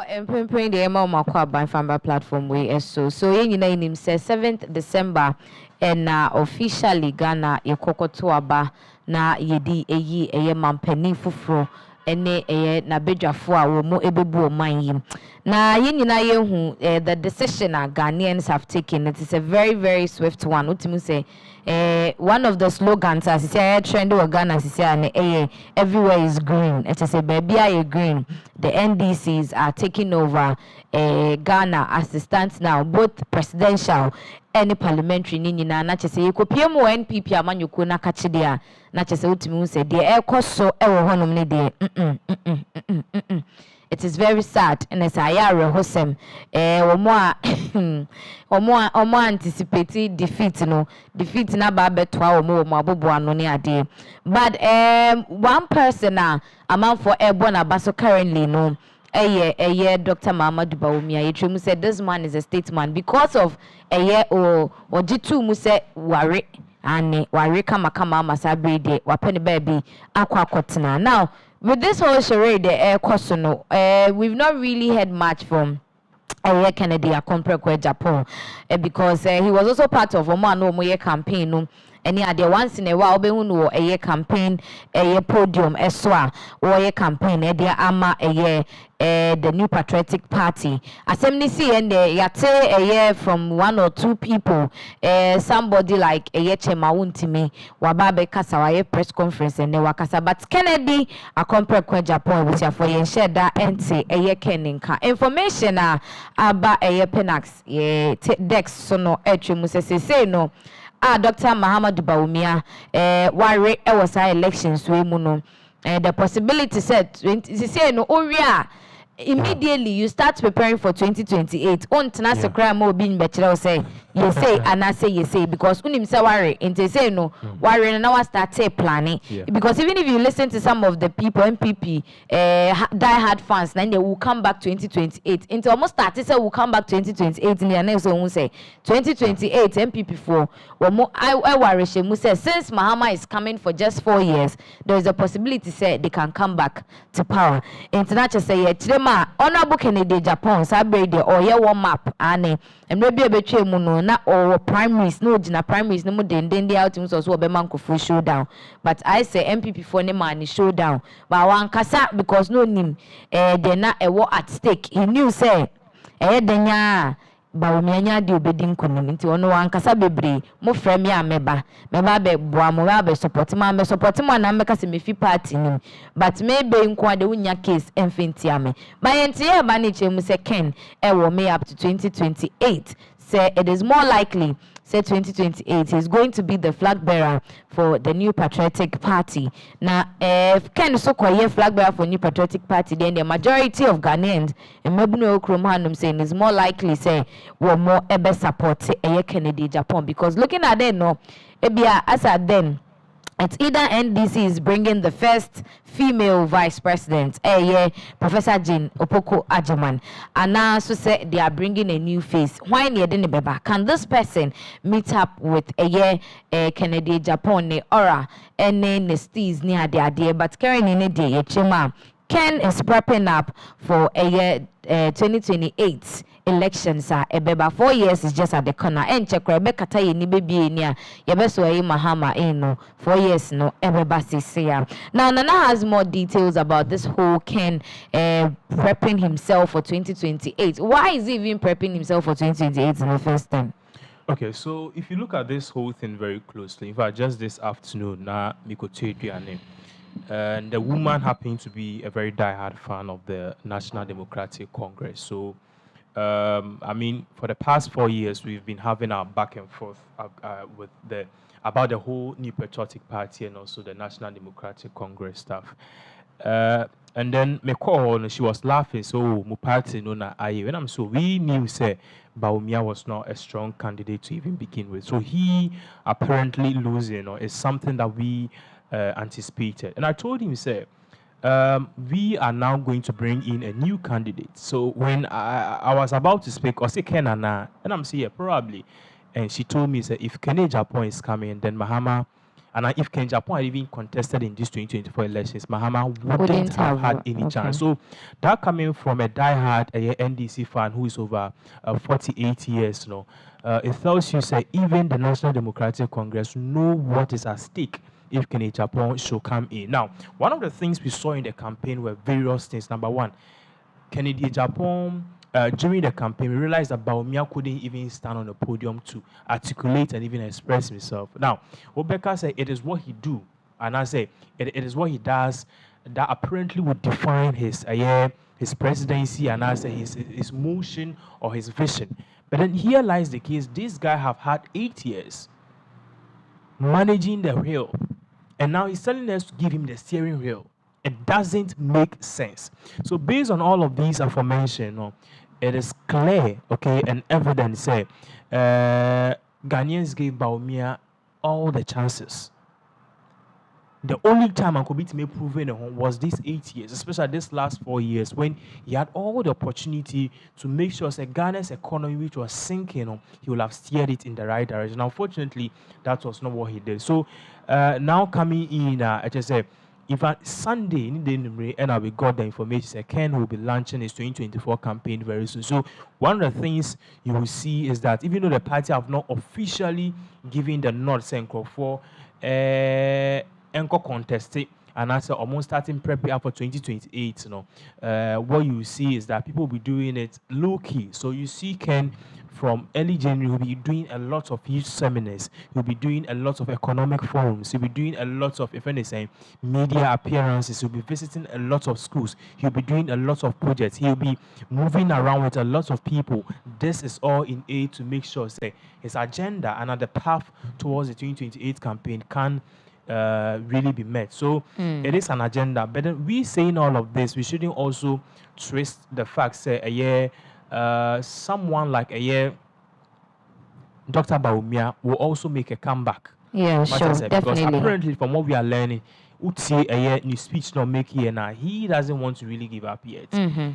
Employing the Emma Makwa by Famba platform way so you know him say 7th December and officially Ghana yekoko to aba na yedi eye mampani fufuro ene na bedwafo a wo mu ebebu oman yim na yenyina yehu the decision Ghanaians have taken. It is a very swift one. Utimu say one of the slogans as say trend in Ghana say everywhere is green. It is a baby are green. The NDCs are taking over Ghana as it stands now, both presidential and parliamentary ni nyina na chese yekopie mu NPP amanyuko na kachidia na chese utimu say de ekoso ewo honom ne de it is very sad and as ayare hosem omo anticipate defeat na ba betwa omo abobo ano ne ade but one person amount for airborne abaso currently no Dr. Bawumia Yetrim said this man is a statesman because of ojitu mu say ware and ware kama masabre de wapeni baby akwa. Now with this whole charade we've not really heard much from Kennedy Agyapong Agyapong because he was also part of Omo campaign no any other once in a while be no campaign podium eswa or campaign ama the New Patriotic Party assembly see and yate from one or two people somebody like Chema Wuntimi wababe kasa wa press conference and wakasa but Kennedy Agyapong Agyapong which for yen share that ente keninka information aba penax dex so no etwemu say no Dr. Bawumia ware was our elections we mu the possibility said say no oria immediately you start preparing for 2028 on tena crime mo bin bachelor say you say and I say you say because unim say worry inte say no worry now start planning because even if you listen to some of the people MPP die hard fans then they will come back 2028 into almost start say will come back 2028 in the next one say 2028 MPP for I worry she say since Mahama is coming for just 4 years there is a possibility say they can come back to power international say Honorable Kennedy Agyapong sabre de or one map and maybe a betray muno na or primaries no jina primaries no mo den dey out so obeman ko for showdown but I say MPP for ne man showdown but wan kasa because no nim they na war at stake he knew say denya Bawumia nya de obedi nkonim nti ono wan kasa bebre mo frame ya meba be boa mo be support ma na meka se mefi party nim but maybe nko ade unya case enfenti ame but enti e ba ne chemu se Ken wo me up to 2028 say it is more likely say 2028 is going to be the flag bearer for the New Patriotic Party. Now, if Ken so called flag bearer for New Patriotic Party, then the majority of Ghanaians and Mebuno Kromhanum saying is more likely say will more ever support Kennedy Agyapong because looking at them no, as at then. It's either NDC is bringing the first female vice president, Professor Jean Opoko Agyemang, and now so say they are bringing a new face. Why can this person meet up with Kennedy Agyapong aura and then the steez near the idea? But carrying in a day, Chema Ken is prepping up for 2028. Elections are ebeba 4 years is just at the corner and check Rebecca tay ni baby near yebeso Mahama no 4 years no ebeba sisia. Now Nana has more details about this whole Ken prepping himself for 2028. Why is he even prepping himself for 2028 in the first time? Okay, so if you look at this whole thing very closely, in fact just this afternoon na Mikoche and the woman happened to be a very diehard fan of the National Democratic Congress. So I mean, for the past 4 years, we've been having our back and forth with about the whole New Patriotic Party and also the National Democratic Congress stuff. And then me call, she was laughing. So my party no na aye. When I'm so we knew say Bawumia was not a strong candidate to even begin with. So he apparently losing is something that we anticipated. And I told him say. We are now going to bring in a new candidate. So when I was about to speak, I said, Kenana, and I'm saying, yeah, probably. And she told me, say, if Kennedy Agyapong is coming, then Mahama And if Ken Agyapong had even contested in these 2024 elections, Mahama wouldn't have had any chance. So that coming from a diehard NDC fan who is over 48 years, it tells you say even the National Democratic Congress know what is at stake if Ken Agyapong should come in. Now, one of the things we saw in the campaign were various things. Number one, Kennedy Agyapong, during the campaign, we realized that Bawumia couldn't even stand on the podium to articulate and even express himself. Now, Obeka said it is what he do, and I say it is what he does that apparently would define his presidency, and I say his motion or his vision. But then here lies the case: this guy have had 8 years managing the wheel, and now he's telling us to give him the steering wheel. It doesn't make sense. So based on all of these aforementioned, it is clear, okay, and evident, say, Ghanaians gave Bawumia all the chances. The only time I could be to make proven was these 8 years, especially this last 4 years, when he had all the opportunity to make sure that Ghana's economy, which was sinking, he will have steered it in the right direction. Unfortunately, that was not what he did. So now coming in, I just say, in fact, Sunday, and we got the information that Ken will be launching his 2024 campaign very soon. So one of the things you will see is that even though the party have not officially given the nod, saying for contested, and as almost starting prepping for 2028, what you see is that people will be doing it low key. So you see Ken from early January will be doing a lot of youth seminars. He'll be doing a lot of economic forums. He'll be doing a lot of, if anything, media appearances. He'll be visiting a lot of schools. He'll be doing a lot of projects. He'll be moving around with a lot of people. This is all in aid to make sure, say, his agenda and the path towards the 2028 campaign can really be met. So it is an agenda. But then we saying all of this, we shouldn't also trace the fact, say, someone like Dr. Bawumia will also make a comeback. Yeah, sure, Because definitely. apparently, from what we are learning, new speech not make here now. He doesn't want to really give up yet.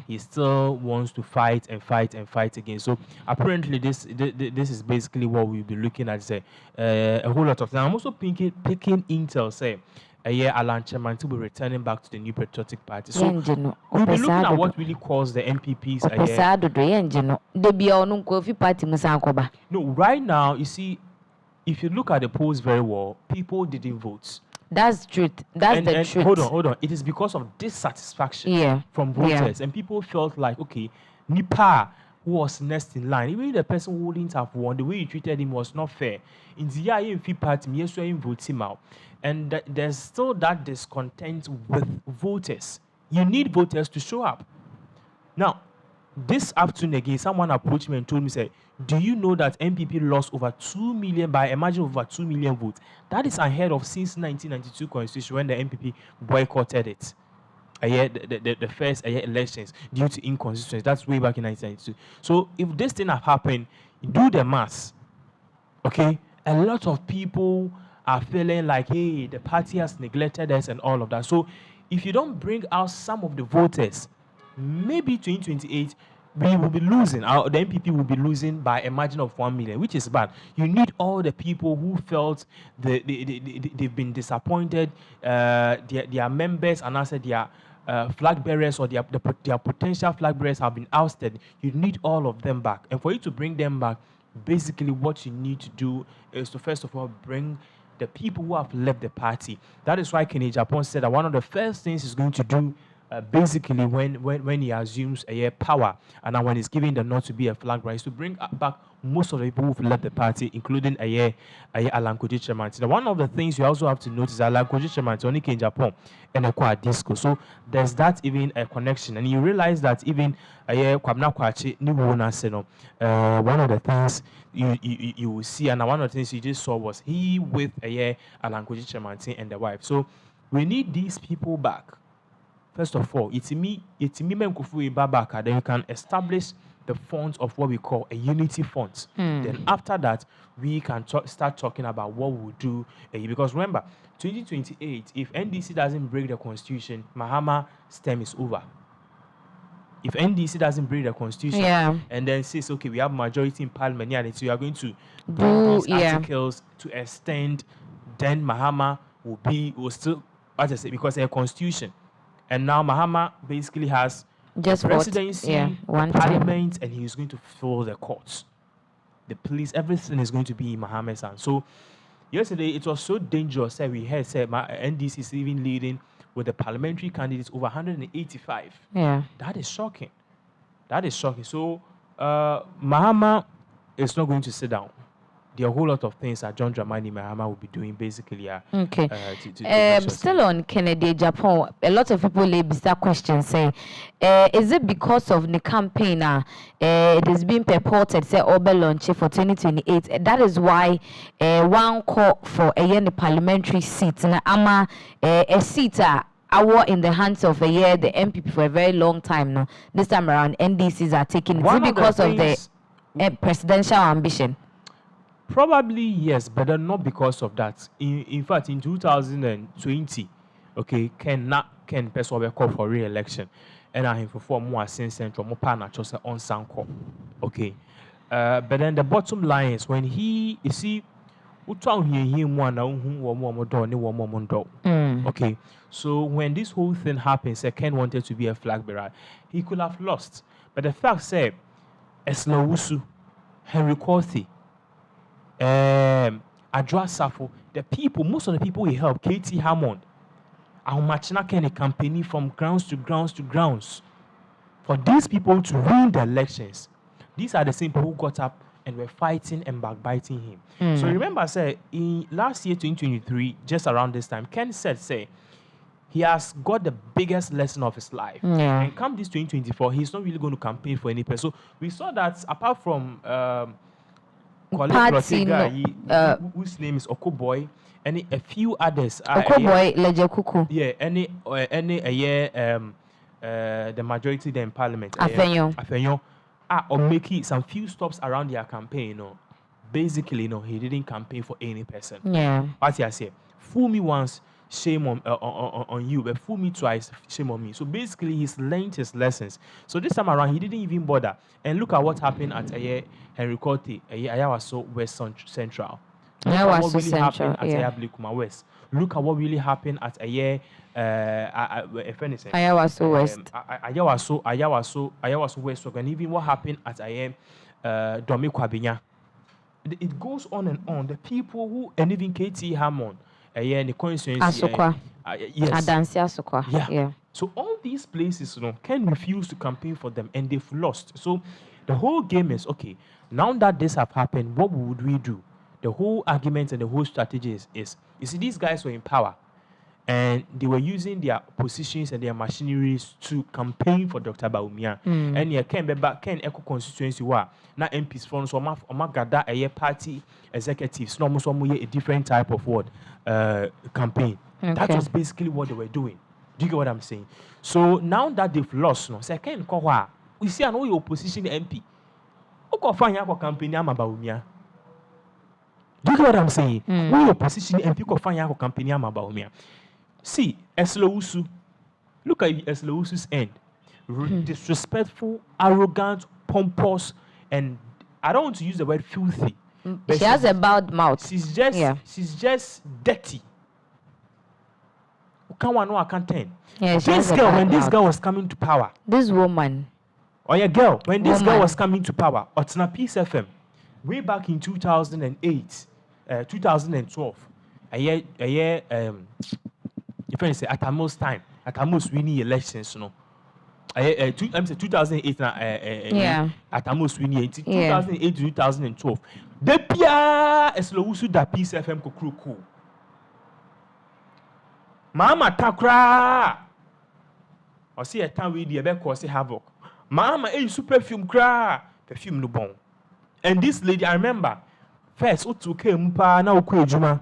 He still wants to fight and fight and fight again. So apparently, this is basically what we'll be looking at. Say a whole lot of things. I'm also picking intel. Say Alan Chairman to be returning back to the New Patriotic Party. So we'll be looking at what really caused the MPPs. No, right now you see, if you look at the polls very well, people didn't vote. That's truth. That's the truth. Hold on. It is because of dissatisfaction from voters, and people felt like, okay, Nipa, who was next in line, even the person who wouldn't have won, the way you treated him was not fair. In the IMF party, yes, you vote him out, and there's still that discontent with voters. You need voters to show up. Now, this afternoon again, someone approached me and told me, say, do you know that MPP lost over 2 million by a margin of over 2 million votes? That is ahead of since 1992 constitution when the MPP boycotted it. The first elections due to inconsistency. That's way back in 1992. So if this thing have happened, do the maths. Okay? A lot of people are feeling like, hey, the party has neglected us and all of that. So if you don't bring out some of the voters, maybe 2028, we will be losing. The MPP will be losing by a margin of 1 million, which is bad. You need all the people who felt they've been disappointed, their members, and also their flag bearers or their potential flag bearers have been ousted. You need all of them back. And for you to bring them back, basically what you need to do is to first of all bring the people who have left the party. That is why Ken Agyapong said that one of the first things he's going to do basically when he assumes power, and then when he's giving the nod to be a flag bearer, is to bring back most of the people who've left the party, including Alan Chairman. Now, one of the things you also have to notice is Alan Chairman only Ken Agyapong and a disco. So there's that even a connection, and you realize that even Kwabena Kwachi one of the things you will see, and one of the things you just saw was he with Alan Chairman and the wife. So we need these people back. First of all, it's me back, then you can establish the funds of what we call a unity fund. Then after that, we can start talking about what we'll do. Because remember, 2028, if NDC doesn't break the constitution, Mahama's term is over. If NDC doesn't break the constitution and then says, okay, we have majority in parliament, so you are going to do these articles to extend then Mahama will still, as I say, because a constitution. And now Mahama basically has just presidency, one parliament, and he's going to fill the courts, the police, everything is going to be in Mahama's hands. So yesterday it was so dangerous that we heard say NDC is even leading with the parliamentary candidates over 185. Yeah. That is shocking. That is shocking. So Mahama is not going to sit down. There are a whole lot of things that John Dramani Mahama will be doing basically. Okay. Still on Kennedy Agyapong, a lot of people lay bizarre questions saying, is it because of the campaign it is being purported say Obe launch for 2028? That is why one call for a parliamentary seat na ama a seat our in the hands of a year the MPP for a very long time now. This time around NDCs are taking it because of the presidential ambition. Probably yes, but not because of that. In fact, in 2020, okay, Ken person call for re-election, and I have for more since central more partner chose on Sanko, okay. But then the bottom line is when you see, okay. So when this whole thing happens, Ken wanted to be a flag bearer, he could have lost. But the fact said, Eslawusu, Henry Corthy, Adra Safo, the people, most of the people he helped, Katie Hammond, our Machina Kenny campaigning from grounds to grounds to grounds. For these people to win the elections, these are the same people who got up and were fighting and backbiting him. So remember, say, in last year, 2023, just around this time, Ken said, he has got the biggest lesson of his life. Yeah. And come this 2024, he's not really going to campaign for any person. So we saw that apart from Party, whose name is Okoboy, and a few others. Okoboy, Leje yeah, the majority there in Parliament. Afenyo. Or making some few stops around their campaign. Basically, he didn't campaign for any person. Yeah. What I say, fool me once, shame on you, but fool me twice, shame on me. So basically, he's learned his lessons. So this time around, he didn't even bother. And look at what happened at Henry Corte, Ayawaso West Central. Look at what really happened at Ayablikuma West. Look at what really happened at Ayawaso West. Ayawaso West. And even what happened at Domi Kwabinya. It goes on and on. The people who, and even Katie Hammond, the constituency. Asokwa. Yes. Adansi Asokwa. Yeah. So all these places, can refuse to campaign for them, and they've lost. So the whole game is, okay, now that this have happened, what would we do? The whole argument and the whole strategy is you see, these guys were in power, and they were using their positions and their machineries to campaign for Dr. Bawumia. And yeah, Ken Echo constituency wa na MPs from so gather a party executives, no almost a different type of campaign. Okay. That was basically what they were doing. Do you get what I'm saying? So now that they've lost, second we see an opposition MP. Oko fanya kwa campaign ama Bawumia. Do you get what I'm saying? We opposition MP ko fanya kwa campaign ama Bawumia. See, Eslawusu. Look at Eslawusu's end. Disrespectful, arrogant, pompous, and I don't want to use the word filthy. She has a bad mouth. She's just dirty. I can't tell. Yeah, this girl, when this girl was coming to power. This woman. Or your girl, when this girl was coming to power, Otsna Peace FM, way back in 2008, 2012, a year, if I say at the most time, at the most winning elections, 2008 at the most winning 2008 to 2012. The Pia Eslawusu da Peace FM ko. Mama takra. I see a time we the ebe cause havoc. Mama super perfume cra. Perfume no bon. And this lady, I remember, first otu came pa na okwe juma.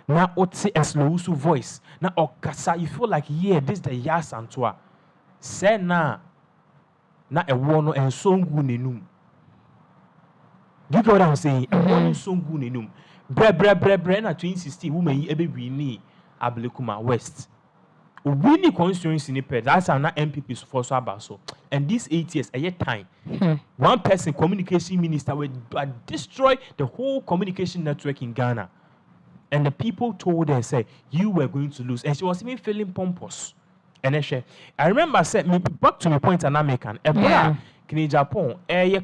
Na oti Eslawusu voice. Na okasa, you feel like this the yas antwa. Say na e wono en songu nenum. Do you get what I'm saying? E wono songu nenum. Bre na 2016 woman yi ebe wini Ablekuma West. Winnie constituency ni that's how na MPP for so about so. And these 8 years, a year time, one person, communication minister, will destroy the whole communication network in Ghana. And the people told her, say, you were going to lose. And she was even feeling pompous. And I remember said me back to my point and American. Agyapong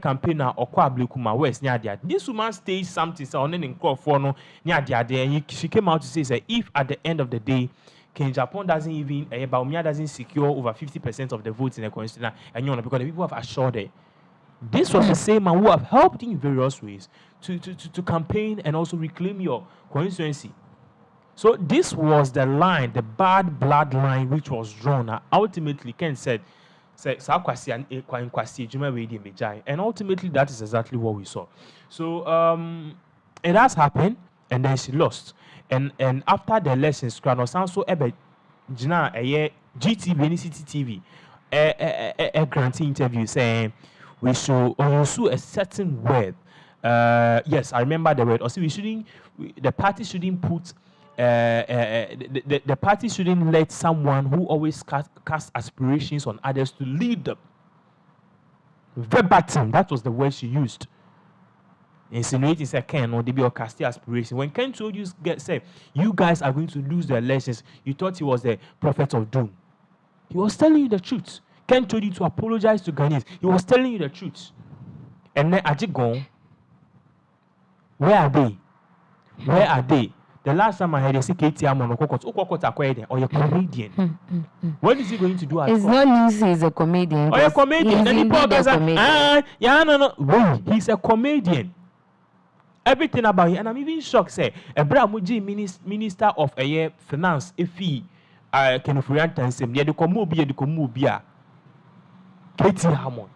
campaigner or Blekuma West near that. This woman staged something so on in crop for no near that. And she came out to say if at the end of the day Agyapong doesn't even Bawumia doesn't secure over 50% of the votes in the constitution, and you know, because the people have assured her. This was the same man who have helped in various ways to campaign and also reclaim your constituency. So this was the line, the bad blood line, which was drawn. Ultimately, Ken said, and ultimately that is exactly what we saw. So it has happened, and then she lost. And after the elections, also Jina GTV, City TV, a granting interview saying we should also a certain word. Yes, I remember the word. Also, the party shouldn't put. The party shouldn't let someone who always cast aspirations on others to lead them. Verbatim, that was the word she used. Insinuating said Ken or DB or casting aspiration. When Ken told you, say, you guys are going to lose the elections, you thought he was the prophet of doom. He was telling you the truth. Ken told you to apologize to Ghanaians. He was telling you the truth. And then Agyapong, where are they? Where are they? The last time I heard they say KTM on Okokot or a comedian. What is he going to do? It's not news, he's a comedian. Or a comedian. Then he he's a comedian. Everything about him, and I'm even shocked. Say, Muji Minister of Finance, Efi, Kenufurian Tansem, the Komubia, Katie Hammond.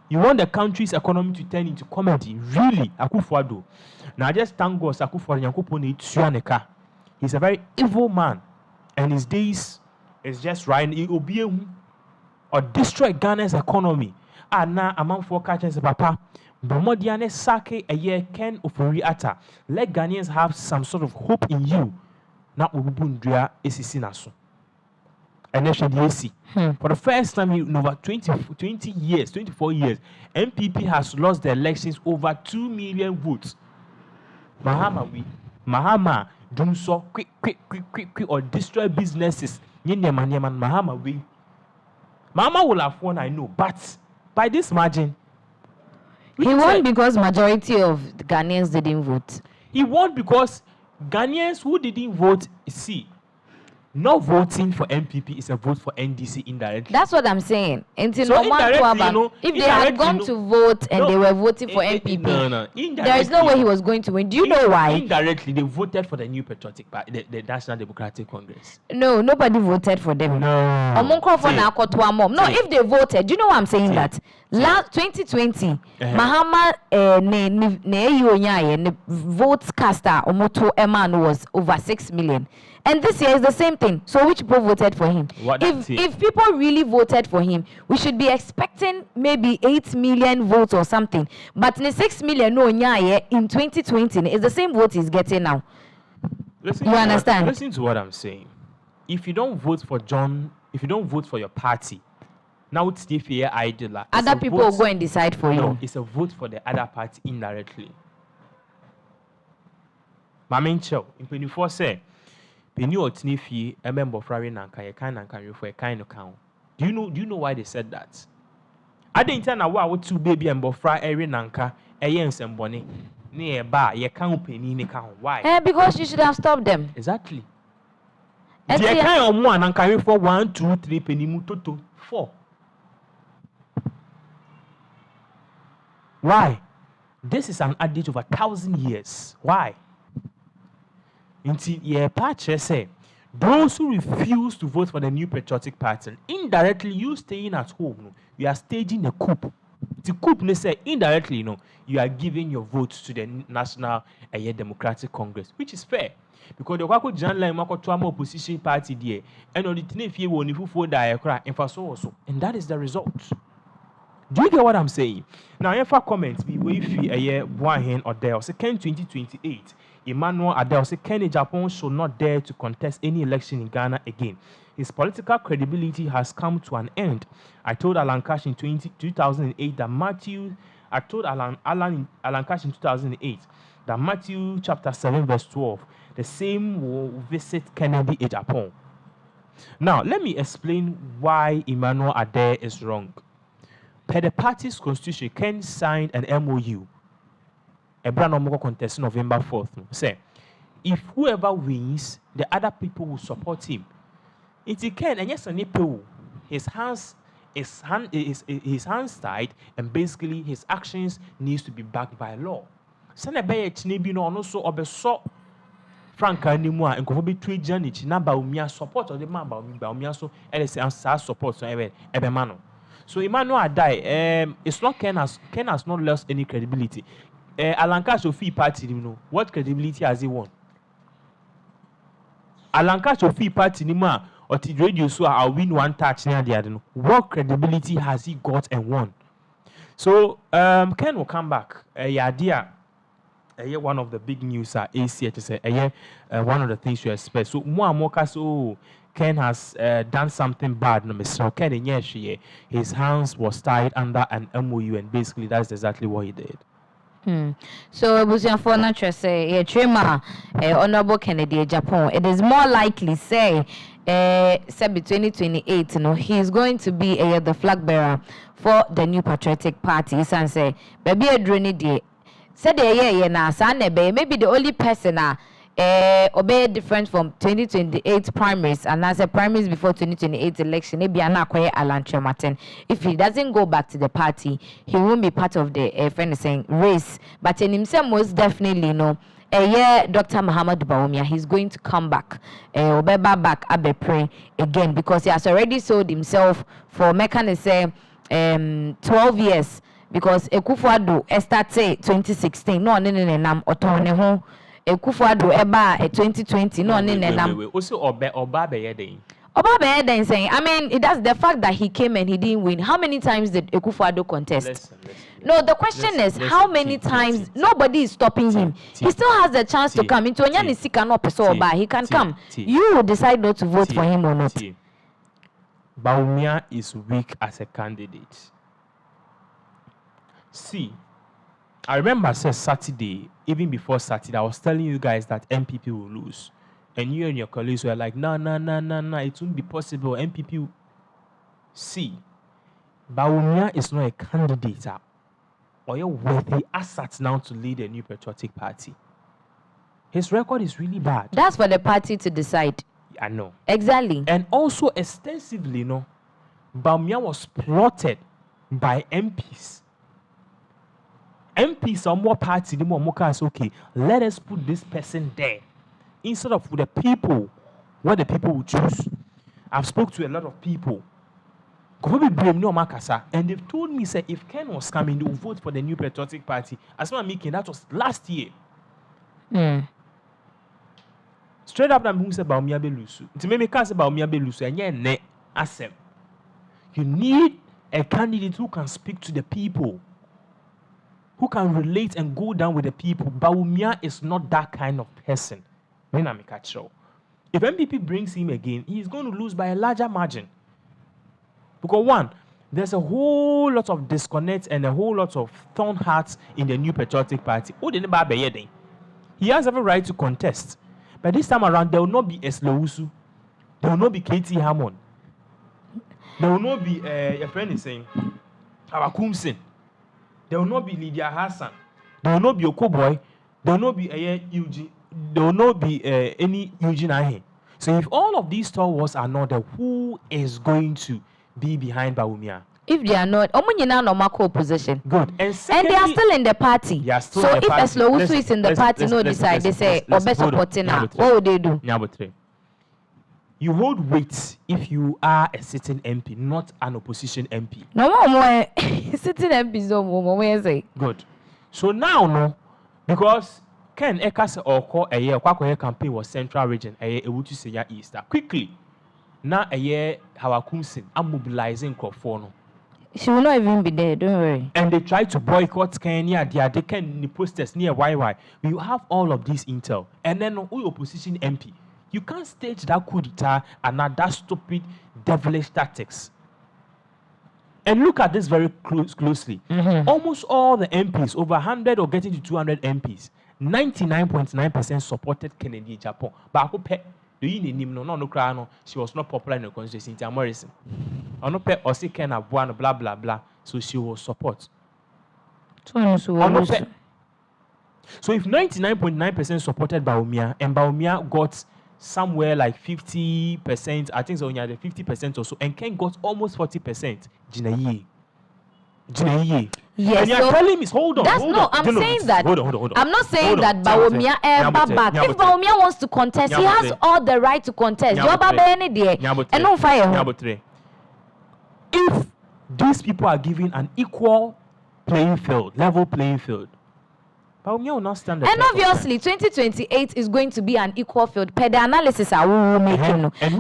You want the country's economy to turn into comedy? Really? Akufo-Addo. Now just thank God Akufo-Addo. He's a very evil man. And his days is just right. He will be or destroy Ghana's economy. And now among four catchers, Papa. Bomodiane Sake a year Ken Ofori Ata. Let Ghanaians have some sort of hope in you. Now Ubundria Esisinaso. And for the first time in over 20 years, 24 years, MPP has lost the elections over 2 million votes. Mahama, do so quick, or destroy businesses. Mahama will have won, I know, but by this margin. He won because majority of the Ghanaians didn't vote. He won because Ghanaians who didn't vote, not voting for MPP is a vote for NDC indirectly. That's what I'm saying. So indirectly, if they had gone to vote and they were voting for MPP, there is no way he was going to win. Do you know why? Indirectly, they voted for the New Patriotic Party, the National Democratic Congress. No, nobody voted for them. No. No, if they voted, do you know why I'm saying that? Last 2020, Mahama votes caster Omoto Eman was over 6 million. And this year is the same thing. So which people voted for him? If people really voted for him, we should be expecting maybe 8 million votes or something. But in 6 million in 2020 is the same vote he's getting now. You understand? Listen to what I'm saying. If you don't vote for John, if you don't vote for your party, now it's the fair idea. Other people will go and decide for you. No, it's a vote for the other party indirectly. Mamin Chow, in 24 say. Penny or Tinifi, a member of Nanka, a kind of country for a kind of count. Do you know why they said that? I didn't tell now what 2 baby and Bofra Erin Nanka, a Yens and Bonnie, near bar, ye can't penny in count. Why? Because you should have stopped them. Exactly. And the kind of one and carry for 1, 2, 3 penny mutoto 4. Why? This is an adage of 1,000 years. Why? Until your party say those who refuse to vote for the New Patriotic Party, indirectly you staying at home, you are staging a coup. The coup they say indirectly, you are giving your vote to the National Democratic Congress, which is fair. Because the Wako Janla and opposition party there, and on the Tinefi won if you for die cry and for so also. And that is the result. Do you get what I'm saying? Now, if I comment, we will feel a year one hand or there, second 2028. Emmanuel Adele said Agyapong should not dare to contest any election in Ghana again. His political credibility has come to an end. I told Alan Cash in 2008 that Matthew chapter 7 verse 12 the same will visit Kennedy Agyapong. Now, let me explain why Emmanuel Adair is wrong. Per the party's constitution, Ken signed an MOU. A brand of contest November 4th. Say, if whoever wins, the other people will support him. It can, and yes, his hands tied, and basically his actions needs to be backed by law. Senebe Chnebi no also obeso Franka anymore and go be tweet journey na Bawumia support of the man Bawumia so LSA support so ebemano. So Emmanuel Adai, it's not Ken has not lost any credibility. Alanka Sophie party, you know, what credibility has he won? Alanka Sophie party nima or the radio so I'll win one touch near the other. What credibility has he got and won? So Ken will come back. Idea. One of the big news at AC to say one of the things you expect. So more so Ken has done something bad. No, Mr. Ken his hands was tied under an MOU, and basically that's exactly what he did. So for natural say Honorable Kennedy Agyapong, it is more likely say 2028, you know, he's going to be the flag bearer for the New Patriotic Party. And say baby a drone day. Said na maybe the only person obey different from 2028 primaries and as a primaries before 2028 election maybe Alan Martin. If he doesn't go back to the party, he won't be part of the friend saying race. But in himself most definitely Dr. Muhammad Bawumia, he's going to come back back pray again because he has already sold himself for mechanism 12 years. Because Ekufuado started 2016, no nam otone ho. Ekufuado eba 2020, no nam. Also Oba Beyeden. Oba Beyeden saying, I mean, that's the fact that he came and he didn't win. How many times did Ekufuado contest? Listen. No, the question is how many times nobody is stopping him. He still has the chance to come into Oba. He can come. You will decide not to vote for him or not. Bawumia is weak as a candidate. See, I remember Saturday, even before Saturday, I was telling you guys that MPP will lose. And you and your colleagues were like, no, it won't be possible. MPP will... See, Bawumia is not a candidate or a worthy asset now to lead a New Patriotic Party. His record is really bad. That's for the party to decide. I know. Exactly. And also extensively, Bawumia was plotted by MPs. MPs or more party, the more Moka okay, let us put this person there instead of the people, what the people will choose. I've spoke to a lot of people. And they've told me, say, if Ken was coming, they will vote for the New Patriotic Party. As I'm making, that was last year. Straight up, I'm saying about Bawumia Belusu. To me, cast about Bawumia Belusu, and yeah, asem. You need a candidate who can speak to the people, who can relate and go down with the people. Bawumia is not that kind of person. If MPP brings him again, he's going to lose by a larger margin. Because one, there's a whole lot of disconnect and a whole lot of thorn hearts in the New Patriotic Party. He has every right to contest. But this time around, there will not be Eslausu. There will not be KT Hammond. There will not be, your friend is saying, Awakumsin. There will not be Lydia Hassan. There will not be Okoboy. There will not be Eugene. There will not be any Eugene Ahe. So if all of these stalwarts are not there, who is going to be behind Bawumia? If they are not, normal co-position. Good. And they are still in the party. So if Eslausu is in the party, no decide, they say, Obe supporting now. What would they do? You hold weight if you are a sitting MP, not an opposition MP. No, sitting MP, so good. So now, because Ken Ekas or call a year, campaign was Central Region, a would you say East. Quickly, now a year, Hawakumsin, I'm mobilizing Kofono. She will not even be there, don't worry. And they try to boycott Kenya, they can the posters near YY. You have all of this intel. And then who opposition MP? You can't stage that coup d'etat and that stupid, devilish tactics. And look at this very closely. Almost all the MPs, over 100 or getting to 200 MPs, 99.9% supported Kennedy Agyapong. But she was not popular in the constituency. Cynthia Morrison. Or see Ken Abuano, blah blah blah. So she will support. So if 99.9% supported Bawumia and Bawumia got somewhere like 50%, I think so only the 50% or so, and Ken got almost 40%. Jinaye. Yes, and you're telling me, hold on. I'm saying that. Hold on. I'm not saying that Bawumia back. If Bawumia wants to contest, he has all the right to contest. And no fire. If these people are given an equal playing field, level playing field, Bawumia will not stand. And obviously, 2028 is going to be an equal field per the analysis I will make.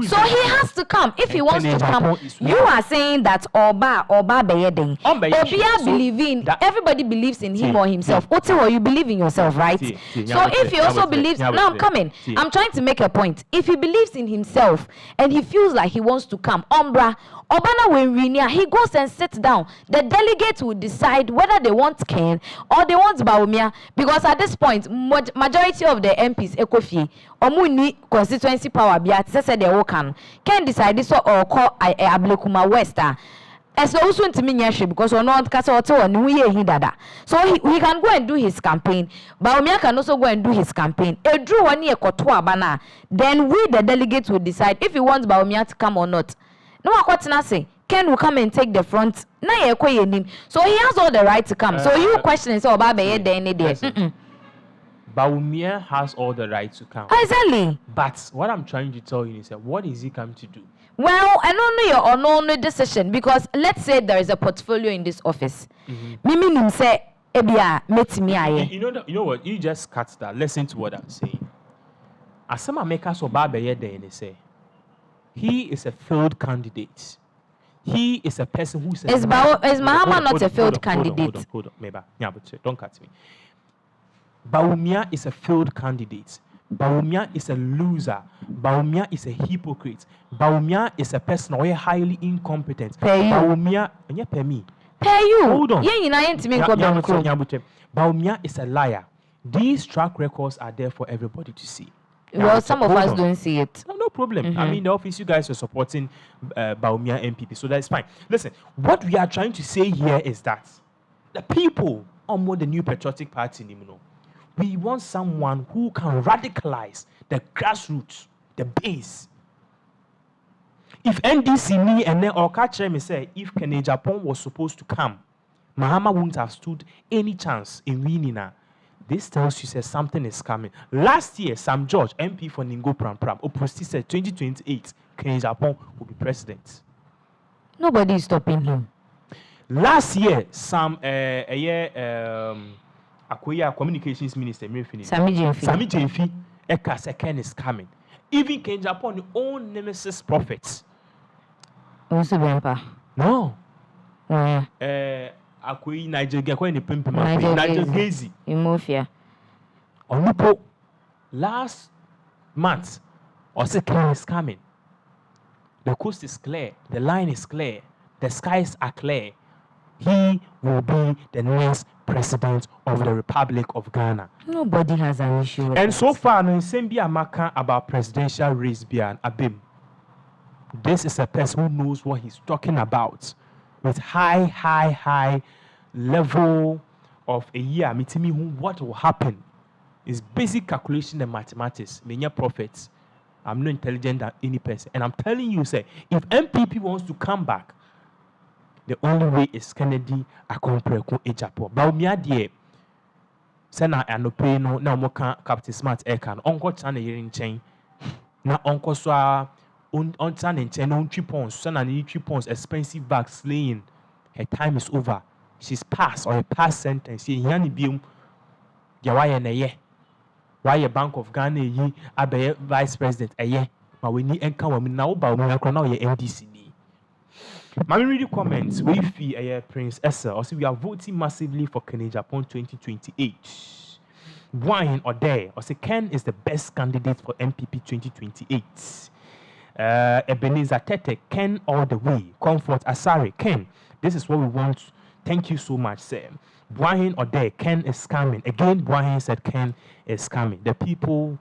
So he has to come. If he wants to come, you are saying that Oba Beyeding. Obia believing, everybody believes in him or himself. Otiwo, you believe in yourself, right? So if he also believes, now I'm coming. I'm trying to make a point. If he believes in himself and he feels like he wants to come, Obana when Rinia, he goes and sits down. The delegates will decide whether they want Ken or they want Bawumia. Because at this point, majority of the MPs, Ekofi, Omuni constituency power, said they can decide this or call Ablekuma West. As also to me, because we're not Castle and we hear dada. So he can go and do his campaign. Bawumia can also go and do his campaign. A drew 1 year Kotua Bana. Then we, the delegates, will decide if he wants Bawumia to come or not. No, what can I say? Ken will come and take the front. So he has all the right to come. So you question so about Bawumia has all the right to come. Exactly. But what I'm trying to tell you is that what is he come to do? Well, I don't know your own decision because let's say there is a portfolio in this office. Mimi say ebia you know what? You just cut that. Listen to what I'm saying. Asama Meka so Babeye they say he is a failed candidate. He is a person who says... Is Mahama not a failed candidate? Hold on. Maybe. Yeah, but don't cut me. Bawumia is a failed candidate. Bawumia is a loser. Bawumia is a hypocrite. Bawumia is a person who is highly incompetent. Bawumia... Pay me. Pay you. Hold on. Bawumia is a liar. These track records are there for everybody to see. Well, some of us don't see it. No problem. I mean, the office, you guys are supporting Bawumia MPP, so that's fine. Listen, what we are trying to say here is that the people on the new patriotic party, we want someone who can radicalize the grassroots, the base. If NDC me and then Okache me say, if Kennedy Agyapong was supposed to come, Mahama wouldn't have stood any chance in winning. This tells you that something is coming. Last year, Sam George, MP for Ningo Pram, Oposti said 2028, Kennedy Agyapong will be president. Nobody is stopping him. Last year, Sam Akoya Communications Minister, Sami Jemfi, Eka second is coming. Even Kennedy Agyapong, the own nemesis prophets. No. Akoyi Nigeria kwa ni pimpi Nigeria Gazi Imofia Onupo last month Ken is coming. The coast is clear, the line is clear, the skies are clear. He will be the next president of the Republic of Ghana. Nobody has an issue with and so far no same be amaka about presidential race bian abim. This is a person who knows what he's talking about. With high level of a year, what will happen is basic calculation and mathematics. Many prophets. I'm not intelligent than any person. And I'm telling you, say, if MPP wants to come back, the only way is Kennedy Agyapong Agyapong. Bawumia die. Sena anope no na mo kan Captain Smart Ekan. Onko chane yerin chain. Na onko so on chane chain on 3 pounds. Sena ni 3 pounds expensive bag slaying. Her time is over. She's passed or a past sentence. Yani bium. Ya why na ye. Why a Bank of Ghana yi abe vice president eye. Ma we ni enka wa mi na wo ba wo akro na ye NDC ni. Ma me read the comments. We fee Prince Essa. Also we are voting massively for Kennedy Agyapong 2028. Wine or dare. Also Ken is the best candidate for MPP 2028. Ebenezer Tete, Ken all the way. Comfort Asare, Ken. This is what we want. Thank you so much, sir. Buahin or there, Ken is coming. Again, Buahin said Ken is coming. The people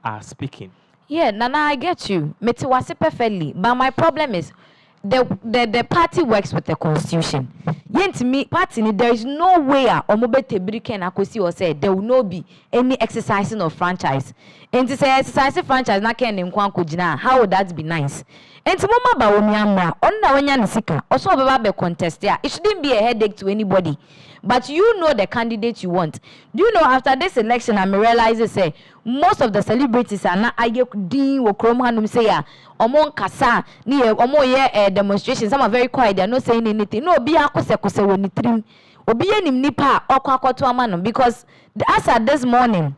are speaking. Yeah, Nana, I get you. Metiwase perfectly. But my problem is the party works with the constitution. Yet me party there is no way omobetebri Ken akosi or say there will not be any exercising of franchise. And to say exercising franchise na Ken nkwanko jina, how would that be nice? And to mama Bawumia mra, onna wanya nisika, also be contest here. It shouldn't be a headache to anybody. But you know the candidate you want. Do you know after this election, I realize say most of the celebrities are not din or chrome hanum say omon kasa ni omo ye demonstrations. Some are very quiet. They are not saying anything. No, be akose when it trim. Obi enim nipa okwakoto amano because as at this morning,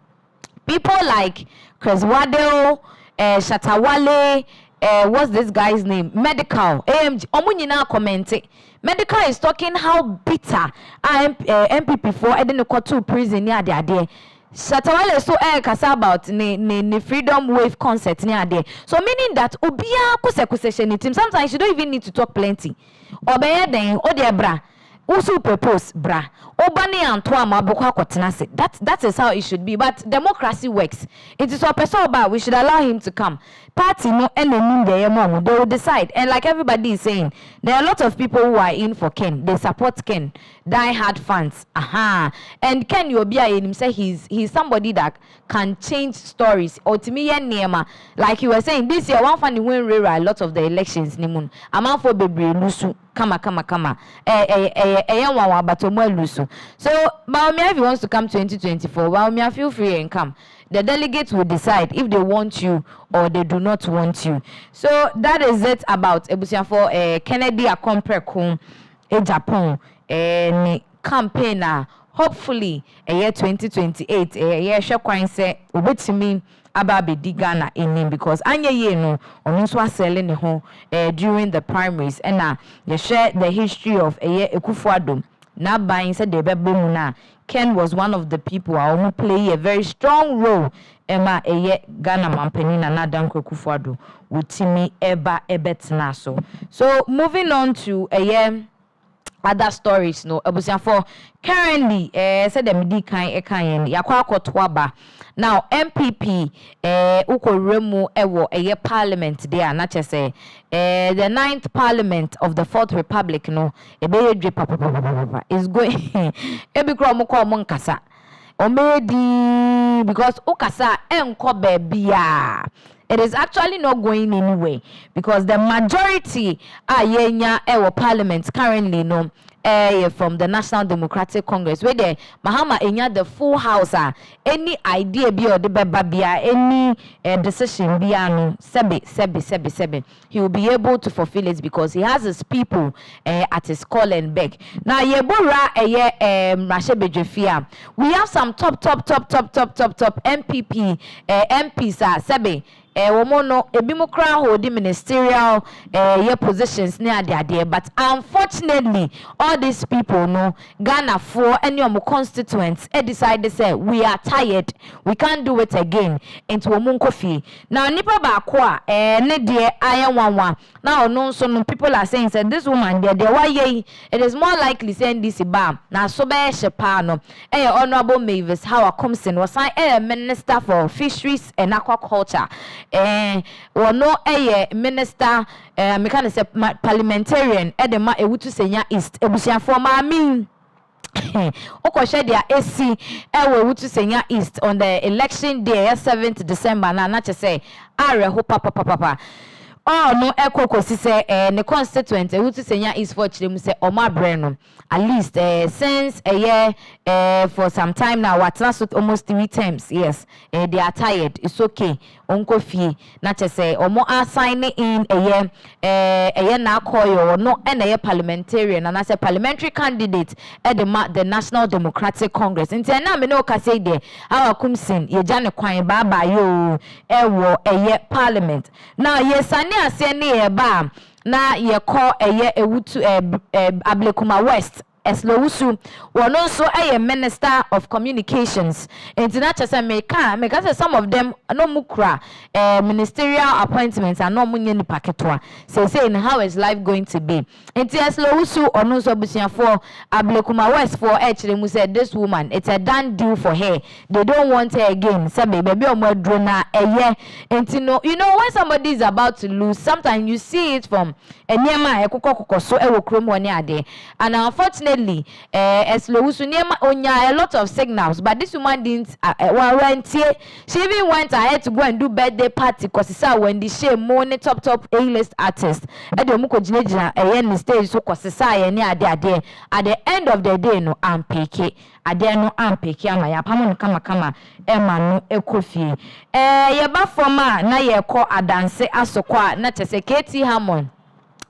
people like Chris Waddell, Shatawale, what's this guy's name? Medical, AMG, Omunina commenting. Medical is talking how bitter MPP for Eden Kotu prison near the idea. Shatawale so kasa about ni freedom wave concert near there. So meaning that obia kuse team. Sometimes you don't even need to talk plenty. Obeye den odiebra. Also propose bra. Obani Antoine Mabokwa Kotinase. That is how it should be. But democracy works. It is our person, we should allow him to come. Party no enemy they will decide. And like everybody is saying, there are a lot of people who are in for Ken. They support Ken. Die hard fans. Aha. And Ken Yobia in him say he's somebody that can change stories. Or to me Nema, like you were saying, this year one funny win a lot of the elections nimun. Amount for baby lusu. Kama. So, Bawumia, if he wants to come 2024, Bawumia, feel free and come. The delegates will decide if they want you or they do not want you. So, that is it about for Kennedy Akompreko, Agyapong, campaigner. Hopefully, a year 2028, a year shakwain say, ubetimi ababe digana in because anya ye no onso selling home during the primaries and they share the history of a year Ekufuado. Now buying said the Bebumuna. Ken was one of the people who play a very strong role. Emma a year Ghana Mampenina na Danko Ekufuado with Timmy Eba Ebetnaso. So moving on to a year other stories no for currently said the midi kan yakwa akotwaba now MPP ukoremu ewo eye parliament there na say the 9th parliament of the 4th republic no ebeyedwe papa is going ebikro mo ko mo nkasa omedi because ukasa enko bebia. It is actually not going anywhere because the majority are yenya ewo parliament currently no from the National Democratic Congress where the Mahama enya the full house any idea be or the babia any decision be no sebe he will be able to fulfill it because he has his people at his call and beg. Now yebura Rashebejefia we have some top MPP MPs sebe womono ebimokra hold the ministerial positions near there but unfortunately all these people no Ghana for any of constituents decide to say we are tired, we can't do it again into omunkofi now nipa ba kwa ne de ayanwanwa now no so no people are saying say this woman there why it is more likely saying this ba na so be shepa no honorable Mavis how comes in was minister for fisheries and aquaculture no minister mekana say parliamentarian edema ewutu senya east ebusia for mami okoshe dia AC ewutu senya east on the election day 7th December na say are ho papa oh no ekokosi say ne constituent ewutu senya east for chirem say omabre no at least since a year for some time now what last almost 3 terms yes they are tired it's okay onko fie na say omo assign in a year na koyo no and a parliamentarian and as a parliamentary candidate at the National Democratic Congress nti na me no ka say there our kumsin ye jane kwan baba yo ewo a year parliament now yes ani ase ne ye ba na ye call ewutu Ablekuma West Eslowusu wono nso Minister of Communications. International say make say some of them no mukra ministerial appointments and no munye ni paketwa. Say how is life going to be? Enti Eslowusu ono nso abusuafo Ablekuma West for mu said this woman, it's a done deal for her. They don't want her again. Say baby omo drona enti no, you know when somebody is about to lose, sometimes you see it from enyema ekokoko so ewo krom woni ade. And unfortunately Eslowusu nyema onya a lot of signals, but this woman didn't she even went ahead to go and do birthday party because when the shame money top A-list artist edomuko jinejina ni stage so kwasisa ni ade at the end of the day no ampeke ade no ampeke ama ya pamo kama ema no ekofie yeba forma na yeko adanse asokwa na tese KT Hammond,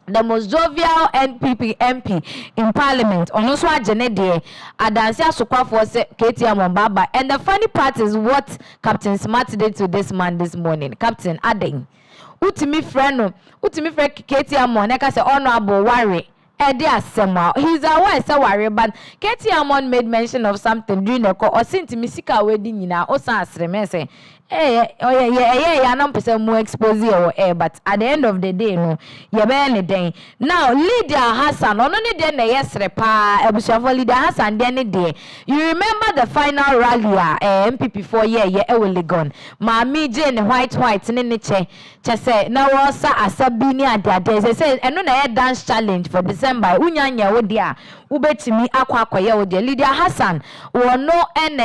the most jovial MP in Parliament. On also Janede, Adansi Asokwa for KT Hammond Baba. And the funny part is what Captain Smart did to this man this morning. Captain Ading. Utimi friend KT Hammond, neka say honorable worry. He's aware say worry, but KT Hammond made mention of something during the call or since Misika wedding in our Osa Asreme. I'm percent more expose or air, but at the end of the day, no, day. Now, Lydia Hassan, only then yes, repa, Leader Hassan, then day. You remember the final rally, MPP 4 year, gone. Mammy Jane White, Niniche, say, now also a Sabini at their days. They say, and no dance challenge for December, Unyanya, oh dear, Ubetimi Aqua, Lydia Hassan, or no end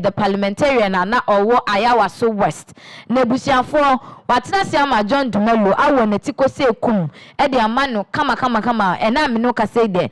the parliamentarian, and not or what Ayawa. So West nebusiafo watina siama John Dumelo awo netiko say kum e de amano kama ena me no ka say there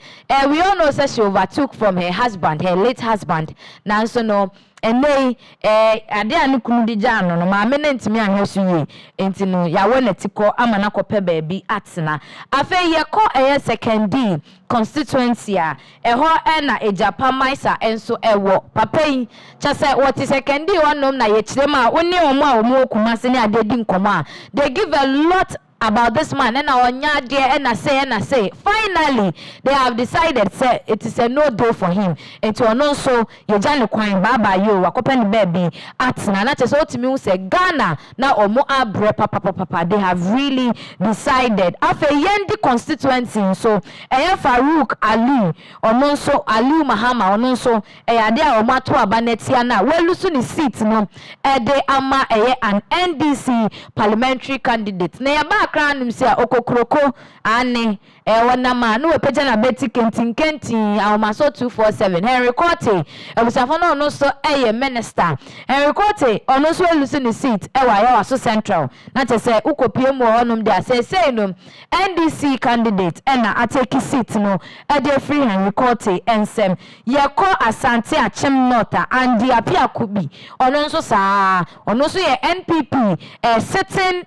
we all know say she overtook from her late husband nanso no ene ade anu kunu di jano no ma me ntimi ahwesu yi enti no ya wo netiko amana kope baabi atena afa ye ko second constituency a eho na Agyapong maisa enso ewo papai chase what is second one na ye chirema oni omo a omo kumase ne ade di nkoma they give a lot about this man and onya there and I say finally they have decided say it is a no deal for him and to no so ye jani kwan baba yo wakopen baby atna na chese otimi say Ghana na omo abre papa they have really decided after yendi constituency so Farouk Ali omo so Ali Mahama omo so ade a omo ato abanetia na welusu ni seat no de ama an NDC parliamentary candidate na yaba kranum sia okokroko ane wana ma no peja na beti kentin awmaso 247 Henry Cote ebusafo no so minister Henry Cote ono so elusi ni seat wa so central na te say ukopie mu honum dia say no NDC candidate na ateki seat no de free Henry Cote ensem yeko Asante Achem Nota and the apia kubi ono so sa ono so ye NPP sitting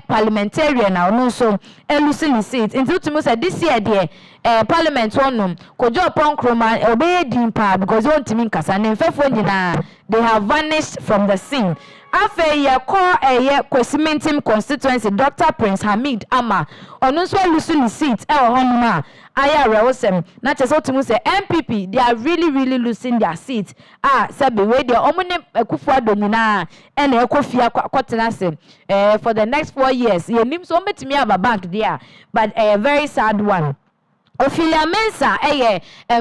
parliamentarian na ono so elusi ni seat into to say this year there parliament one kojo pon kroma obey dimpa because won timi nkasa ne mfefo nyina they have vanished from the scene afa ye call Kwesimentim constituency Dr. Prince Hamid Ama onu so elusi ni seat honuma aya rewosem na chese otimu say MPP they are really losing their seat sabi we dey omune Akufo-Addo nyina ene ekofia kwatena se for the next 4 years ye nim so metimi aba bank there but a very sad one. Ophelia Mensah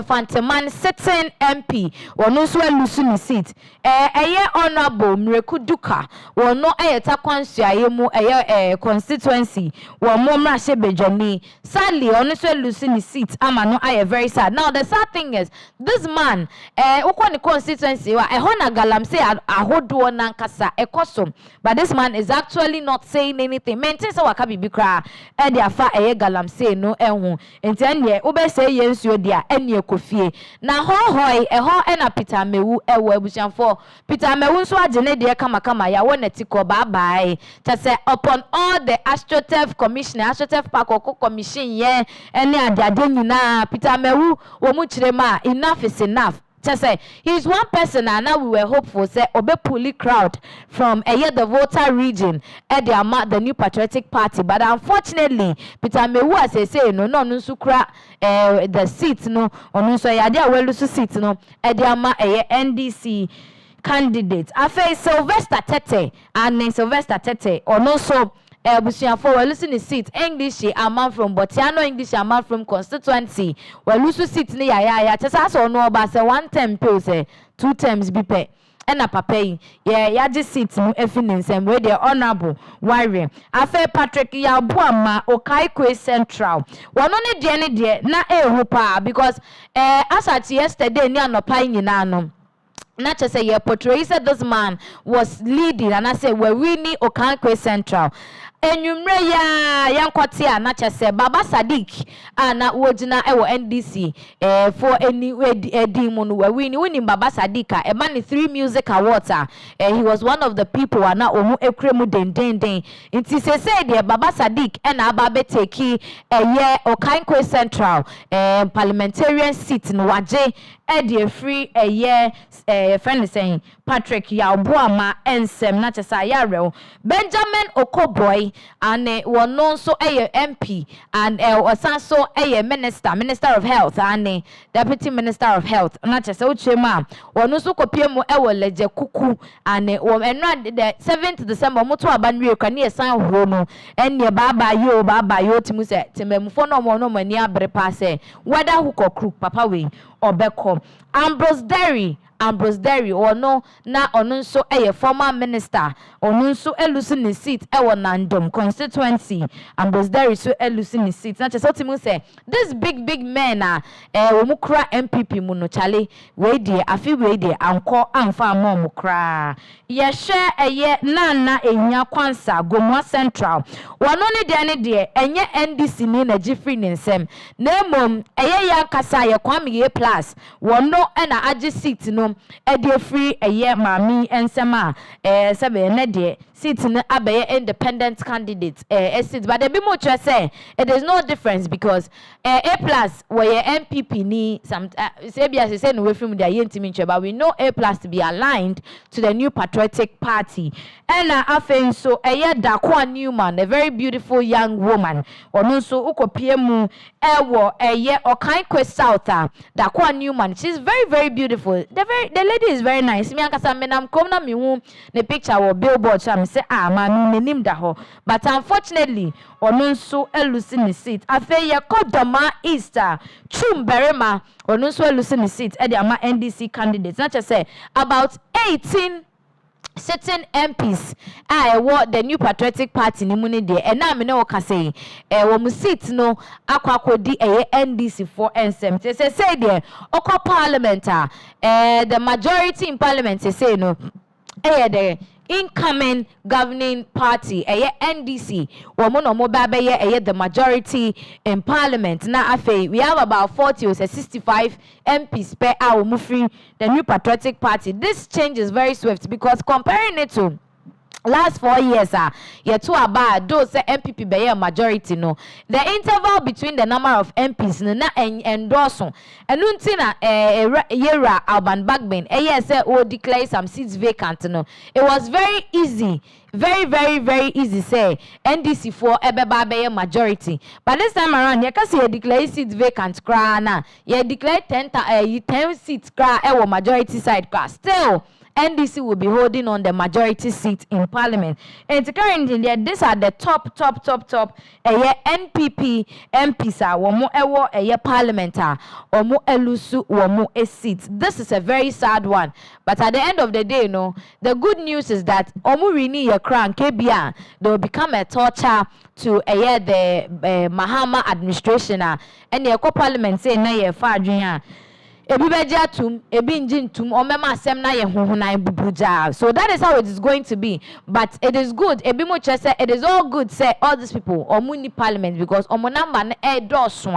Fanteman sitting MP wono so elusu ni seat honorable Mreku Duka wono takwansuaye mu constituency wo momra shebejani sadly ono so elusu ni seat ama no very sad. Now the sad thing is this man ukoni constituency wa na galamse ahodo na nkasa ekosom but this man is actually not saying anything maintain say waka bibi kra de afa galamse no ehu enti ube say yensuo dia ene ekofie na hohoi na Peter Mewu ewo abusianfo Peter Mewu nso agene de kama ya wonetiko bye say upon all the Astroturf Commission Astroturf Park Commission ye ene ade nyina Peter Mewu wo mu kirema enough is enough Just say he's one person, and now we were hopeful say obe pulling crowd from the voter region at the New Patriotic Party, but unfortunately Peter Mewu as say no sukra the seat no onu so ya dia welu su seat no at the NDC candidate afa Sylvester Tete and Sylvester Tete ono so busuafo we lose ni seat English a man from Botiano English a man from constituency we lose seat ni ya chesa so no oba say one term pay say two terms bi pe ena papa yi ya ji seat no efinisem we the honorable warrior afa Patrick Yabuama Okaikwe Central wono ne de na ehu pa because as at yesterday ni anopa nyina no not just say portray said this man was leading and I say we're winning Okaikwe Central. And you Yankotia, not just say Baba Sadiq and Wojina NDC for any demon were winning Baba Sadiqa, a man 3 music awards. He was one of the people who are now Ekremu Den. It is said Baba Sadiq and Ababe Teki a year Okaikwe Central parliamentarian seat in Waje Eddie free a year friend is saying Patrick Yabuama ensem na chesa yarel Benjamin Okoboy and one known so a MP and so a minister of health and deputy minister of health na chesa uchema one so kopiemu leje kuku and the 7th December moto abanwe kwani esan horo no enne baba yo timu se tememfo no mo no mani abre pa se whether who kokru papa we obeko Ambrose Derry or no na onunso former minister onunso elusi ni seat Nandom constituency Ambrose Derry so elusi ni seat na chese otimu say this big men omukra MPP mu no chale we die afi we die anko amfa mo mukra ye share nana enya kwansa Gomwa Central wono ne de enye NDC ni na Jeffrey nsem na mom ya kasa ye Kwame ye plus wono na agi seat no ede free mami ensema sebe ne de seat no abaye independent candidate seat but there be much say it is no difference because A plus where MPP ni some say no we from their yentimi but we know A plus to be aligned to the New Patriotic Party and afen so Dakwa Newman a very beautiful young woman ono so ukopiemu ewo Okaikwe South Dakwa Newman she's very beautiful the lady is very nice me ankasa menam kom na me hu the picture wo billboard so say ma me nim da ho but unfortunately ono so elusi ni seat afen Kodoma Easter Chumberema ono so elusi ni seat e ama NDC candidates not just say about 18 certain MPs what the New Patriotic Party ni muni de and na me no ka say wo mu seat no akwakodi NDC for nsem say there okọ parliament the majority in parliament say no the incoming governing party NDC woman no mobile the majority in parliament na afi we have about 40 or 65 MPs per hour free the New Patriotic Party. This change is very swift because comparing it to last 4 years to about those MPP be majority no the interval between the number of MPs no na endorse and untina yera Alban Bagbin say o declare some seats vacant no it was very easy very easy say NDC for ebeba be majority but this time around you can see declare seats vacant kra na you declare 10 seats kra e majority side kra still NDC will be holding on the majority seat in parliament. And currently, these are the top NPP MPs womo ewo parliament omo elusu womo a seat. This is a very sad one. But at the end of the day, the good news is that omo rini your crown KBA they will become a torture to the Mahama administration and the parliament say na ye fadwin ebi beja tum ebi njin tum omema asem na ye hohona bubuja so that is how it is going to be but it is good ebi mo say it is all good say all these people omuni parliament because omo number na doso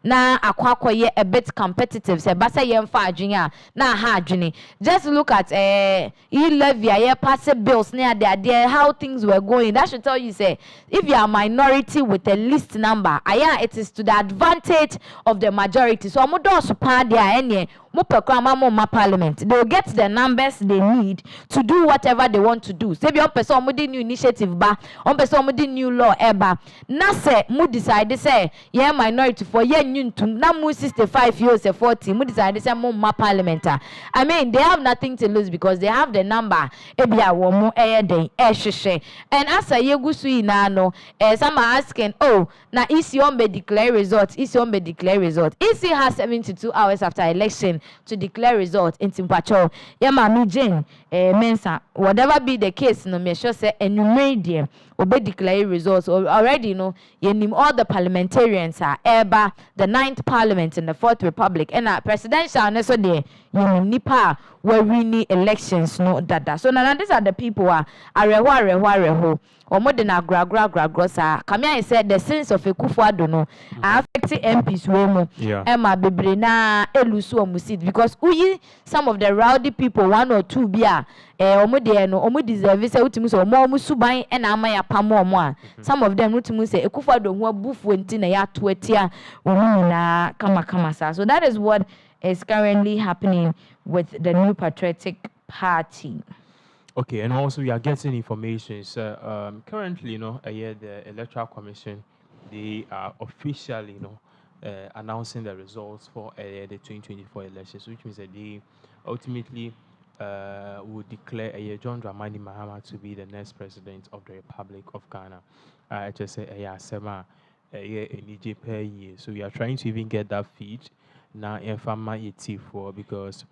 na akwakoye a bit competitive say basa ye mfa adwene na ha adwene just look at levy ye pass bills na there how things were going that should tell you say if you are a minority with a least number it is to the advantage of the majority so omo doso pa there Mupekramama Parliament. They will get the numbers they need to do whatever they want to do. Say, on person mudi new initiative ba, on person mudi new law eba. Na say, mu decide say, yeah minority for yeah new to na mu 65 years 40. Mu decide say ma Parliament. I mean, they have nothing to lose because they have the number. Ebia womu day sheshe. And as a yegusu na no, some are asking, oh, na isi on be declare results. Isi on be declare results. Isi has 72 hours after election to declare results in Timpacho. Yeah, Mami Jane, Mensa, whatever be the case, no me sure say enumerate obey declare results already. You know, you name all the parliamentarians are eba the 9th Parliament in the 4th Republic and presidential neso de you nipa were winning elections no dada. So now these are the people are areho. Or more than a gra. Kamia said the sense of a kufuado no affecting MPs womo. Emma Bebrena Elusu Musid because we some of the rowdy people 1 or 2 bia omo no omo deserve say utimu so omo musuban e na amaya pamo omo. Some of them utimu say ekufuado ho abufu enti na ya to atia omo na kama sa. So that is what is currently happening with the New Patriotic Party. Okay, and also we are getting information. So currently, you know, the Electoral Commission, they are officially, you know, announcing the results for the 2024 elections, which means that they ultimately will declare John Dramani Mahama to be the next president of the Republic of Ghana. I just say Sema NJ per year. So we are trying to even get that feed now in Fama for because.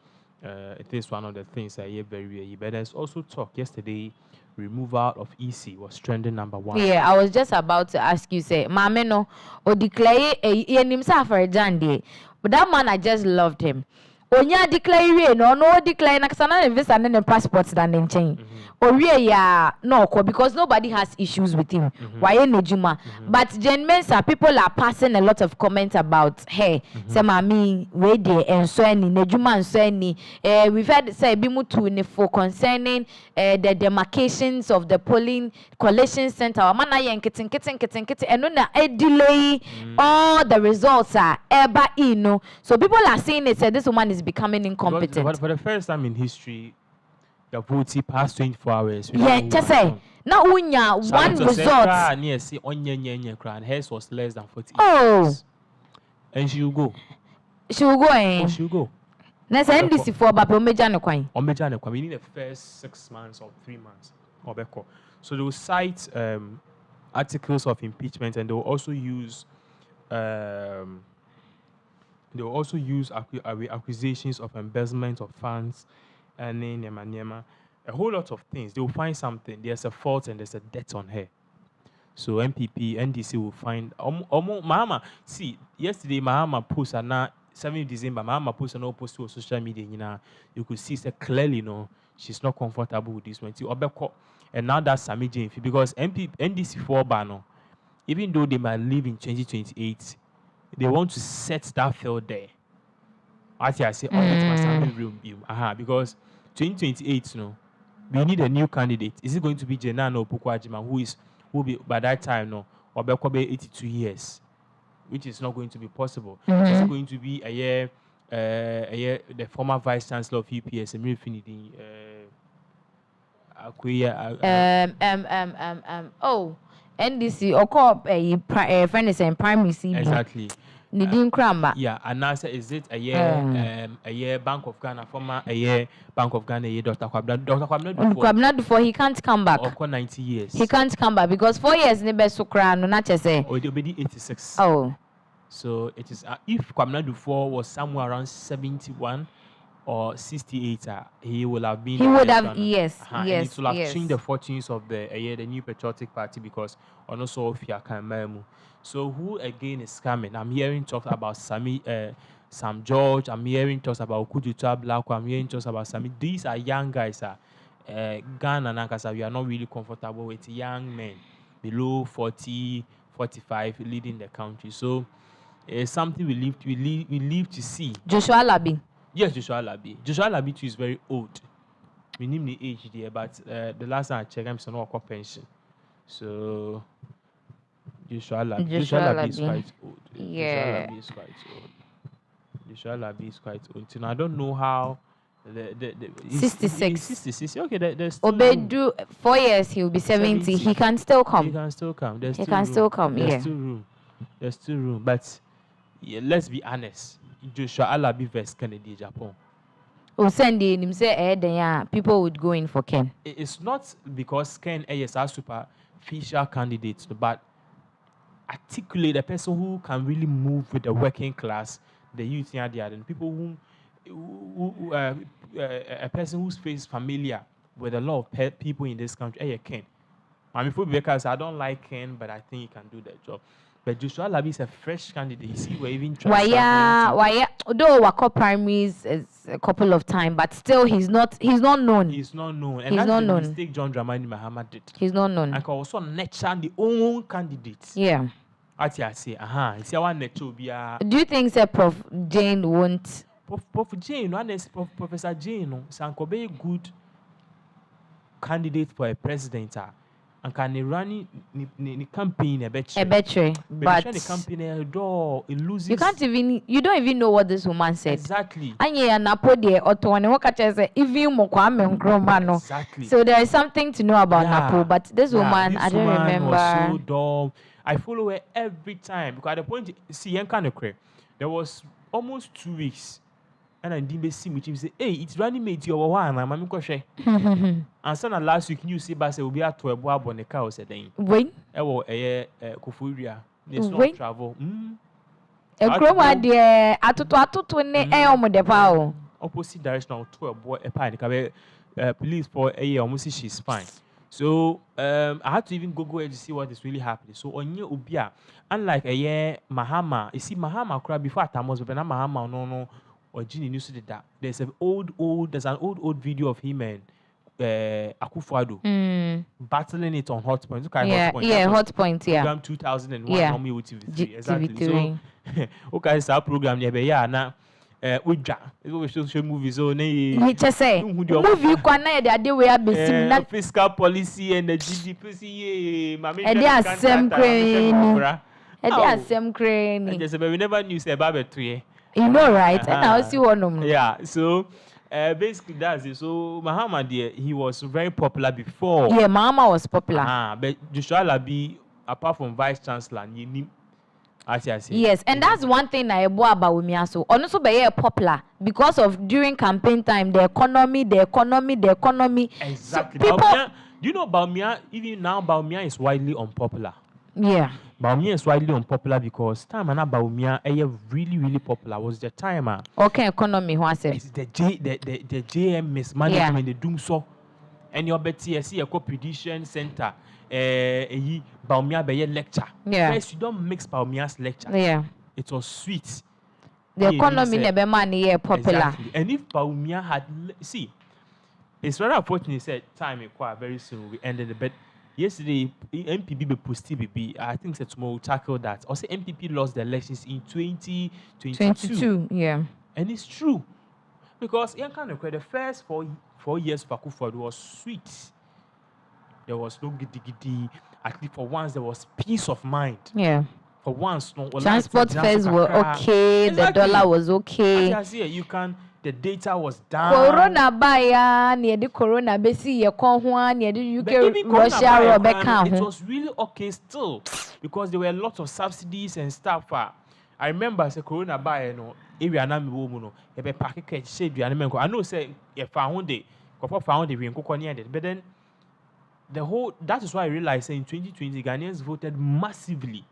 It is one of the things I hear very rarely. But there's also talk yesterday, removal of EC was trending #1. Yeah, I was just about to ask you, say, Mame no, or declare a nimsa for a jandi. But that man, I just loved him. Onya declare no declare na kasana visa and then passports than in chain. Or yeah, no, because nobody has issues with him. Why Nejuma? But Jen Mensa, people are passing a lot of comments about hey, say mami, where they and so any Nejuma and so any. We've had say bimutu for concerning the demarcations of the polling collation center. Mana kitten, and when a delay, all the results are ever in. So people are saying it said this woman is becoming incompetent. For the first time in history, the vote past 24 hours. Yeah, just say now unya one result. Near see onion crown hers was less than 40. Oh, and she will go. She will go. She will go. Let's end this for Baba Omejano Coin. Omejano Coin. We need the first 6 months or 3 months. So they will cite articles of impeachment, and they will also use accusations of embezzlement of funds. And then a whole lot of things. They will find something. There's a fault and there's a debt on her. So MPP, NDC will find Mahama. See, yesterday Mahama posted on 7th December. Mahama posted an post to social media. You could see clearly, she's not comfortable with this one. And now that's Sami Jane because NDC for Bano, even though they might live in 2028, they want to set that field there. Actually, I say, because 2028, we need a new candidate. Is it going to be Jenano Pukwajima, who will be by that time, or Bekobe 82 years, which is not going to be possible. It's going to be the former vice chancellor of UPS, Emir Finidi, NDC or co a friend is in primary CB. Exactly. Nidin Kramba. Yeah, and answer is it a year Bank of Ghana, former a year Bank of Ghana, Dr. Kwabna before he can't come back. Or 90 years. He can't come back because 4 years never so crown, not just say. Or it'll be 86. Oh. So it is if Kwabna before was somewhere around 71 or 68, he will have been. He would have, yes. And it will have changed the fortunes of the New Patriotic Party because also if you can. So who again is coming? I'm hearing talks about Sam George. I'm hearing talks about Kuduta Black. I'm hearing talks about Sami. These are young guys. Ghana and Ankasa, we are not really comfortable with young men below 40, 45 leading the country. So it's something we live to see. Joshua Labi. Yes, Joshua Labi. Joshua Labi too is very old. We name the age there, but the last time I checked, I'm still not pension. So Joshua Labi is quite old. Yeah. Joshua Labi is quite old. I don't know how. The 66. 66. Okay, there's still Obedu 4 years, he'll be 70. He can still come. He can still come. There's he still can room. still come. There's Yeah. still room. There's still room. But yeah, let's be honest. Joshua Alabi versus Kennedy Agyapong. Sunday, him say people would go in for Ken. It's not because Ken is a superficial candidate, but articulate a person who can really move with the working class, the youth and the other people who a person whose face is familiar with a lot of people in this country. Ken. I mean, because I don't like Ken, but I think he can do that job. But Joshua Labi is a fresh candidate. You see, we're even trying. Why? Although Wako primaries is a couple of times, but still he's not known. He's not known. And he's that's not the known. mistake John Dramani Mahama did. He's not known. And also nurture the own candidates. Yeah. I say, see, I want nurture be a. Do you think that Prof Jane won't? Prof Jane, Professor Jane, Sanko be a good candidate for a president. And can they run the campaign a better? But the campaign it loses. You don't even know what this woman said. Exactly. Exactly. So there is something to know about Napo, but this woman, I don't remember. Was so dumb. I follow her every time because at the point, see, there was almost 2 weeks. And I didn't see me. He say, "Hey, it's running mate your one. I'm going to share." And so last week, you see, Bass will be at 12 bob on the car. Said, "When? Kufuria. There's no travel. A chroma dear. Atu ne de pao. Opposite direction of 12 boy a panic. Police for a year almost she's fine. So I had to even go to see what is really happening. So on your ubia, unlike a year Mahama, you see Mahama cry before Tamos, but now Mahama no. Or Gini news did that. There's an old video of him and Akufo-Addo battling it on Hot Point. Hot Point. Program 2001 on me with TV3. Exactly. So, okay, it's our program. Yeah, now we show movies. So, movie fiscal policy and the GDP. We never knew about it. You know, right? And I see one. Yeah, so basically that's it. So Mahama, he was very popular before. Yeah, Mahama was popular. But Joshua Labi, apart from vice chancellor, you need. Yes, and that's one thing I about Bawumia. So also be popular because of during campaign time, the economy. Exactly. So people, Bawumia, do you know Bawumia? Even now, Bawumia is widely unpopular. Yeah. Bawumia is widely unpopular because time and Bawumia really popular was the timer. Okay, economy what's it? It's the JM mismanagement, the doom so. And your BTSC a prediction center. Bawumia be lecture. Yeah. First, you don't mix Bawumia's lecture. Yeah. It was sweet. The economy never money popular. Exactly. And if Bawumia had it's very unfortunate. Said time quite very soon we ended the bed. Yesterday, MPP be posted BB. I think that tomorrow we'll tackle that. Also, MPP lost the elections in 2022. Yeah. And it's true. Because the first four years for Akufo-Addo was sweet. There was no giddy. At least for once, there was peace of mind. Yeah. For once, no. Transport fares were okay. Exactly. The dollar was okay. The data was down. Corona baya near the Corona besi ye konhwa near the UK Russia Rebecca. It was really okay still because there were lots of subsidies and stuff. I remember say Corona baya no area na me wo mu no e be package shade you menko. I know say e found the we nkoko near it, but then that is why I realized in 2020 Ghanaians voted massively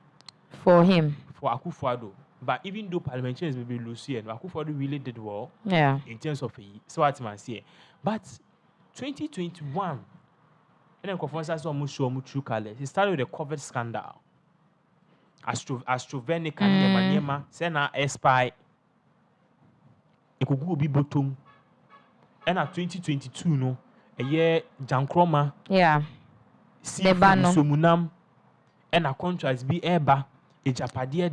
for him, for Akufo-Addo. But even though parliamentarians may be Lucy and Akufo-Addo really did well, in terms of so what man say. But 2021, and then conferences almost show true colors. He started with a COVID scandal. AstraZeneca and Yema, Sena Spy, it could be bottom. And at 2022, no, a year Jankroma, Sumunam, and a contract be Eba. Agyapong deal.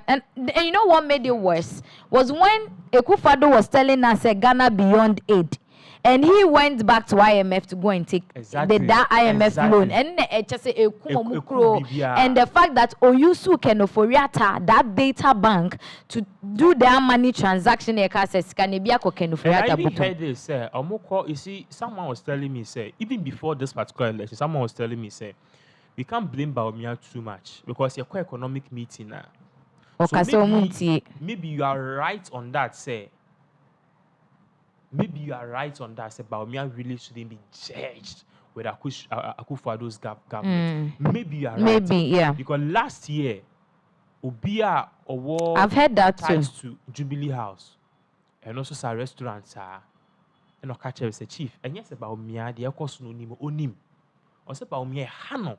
And you know what made it worse was when Akufo-Addo was telling us Ghana beyond aid. And he went back to IMF to go and take that IMF loan. And just say and the fact that Oyusu Kenoforiata, that data bank, to do their money transaction, I even heard this, say, you see, someone was telling me, say, even before this particular election, someone was telling me, say, we can't blame Bawumia too much because you're quite economic meeting now. So maybe you are right on that, say. Maybe you are right on that, say Bawumia really shouldn't be judged with Akufo-Addo's government. Maybe you are right. Maybe, yeah. Because last year, Obia award I've heard that too. To Jubilee House. And also some restaurants and catch us a chief. And yes, Bawumia, the cost no name onim. Or say Bawumia hano.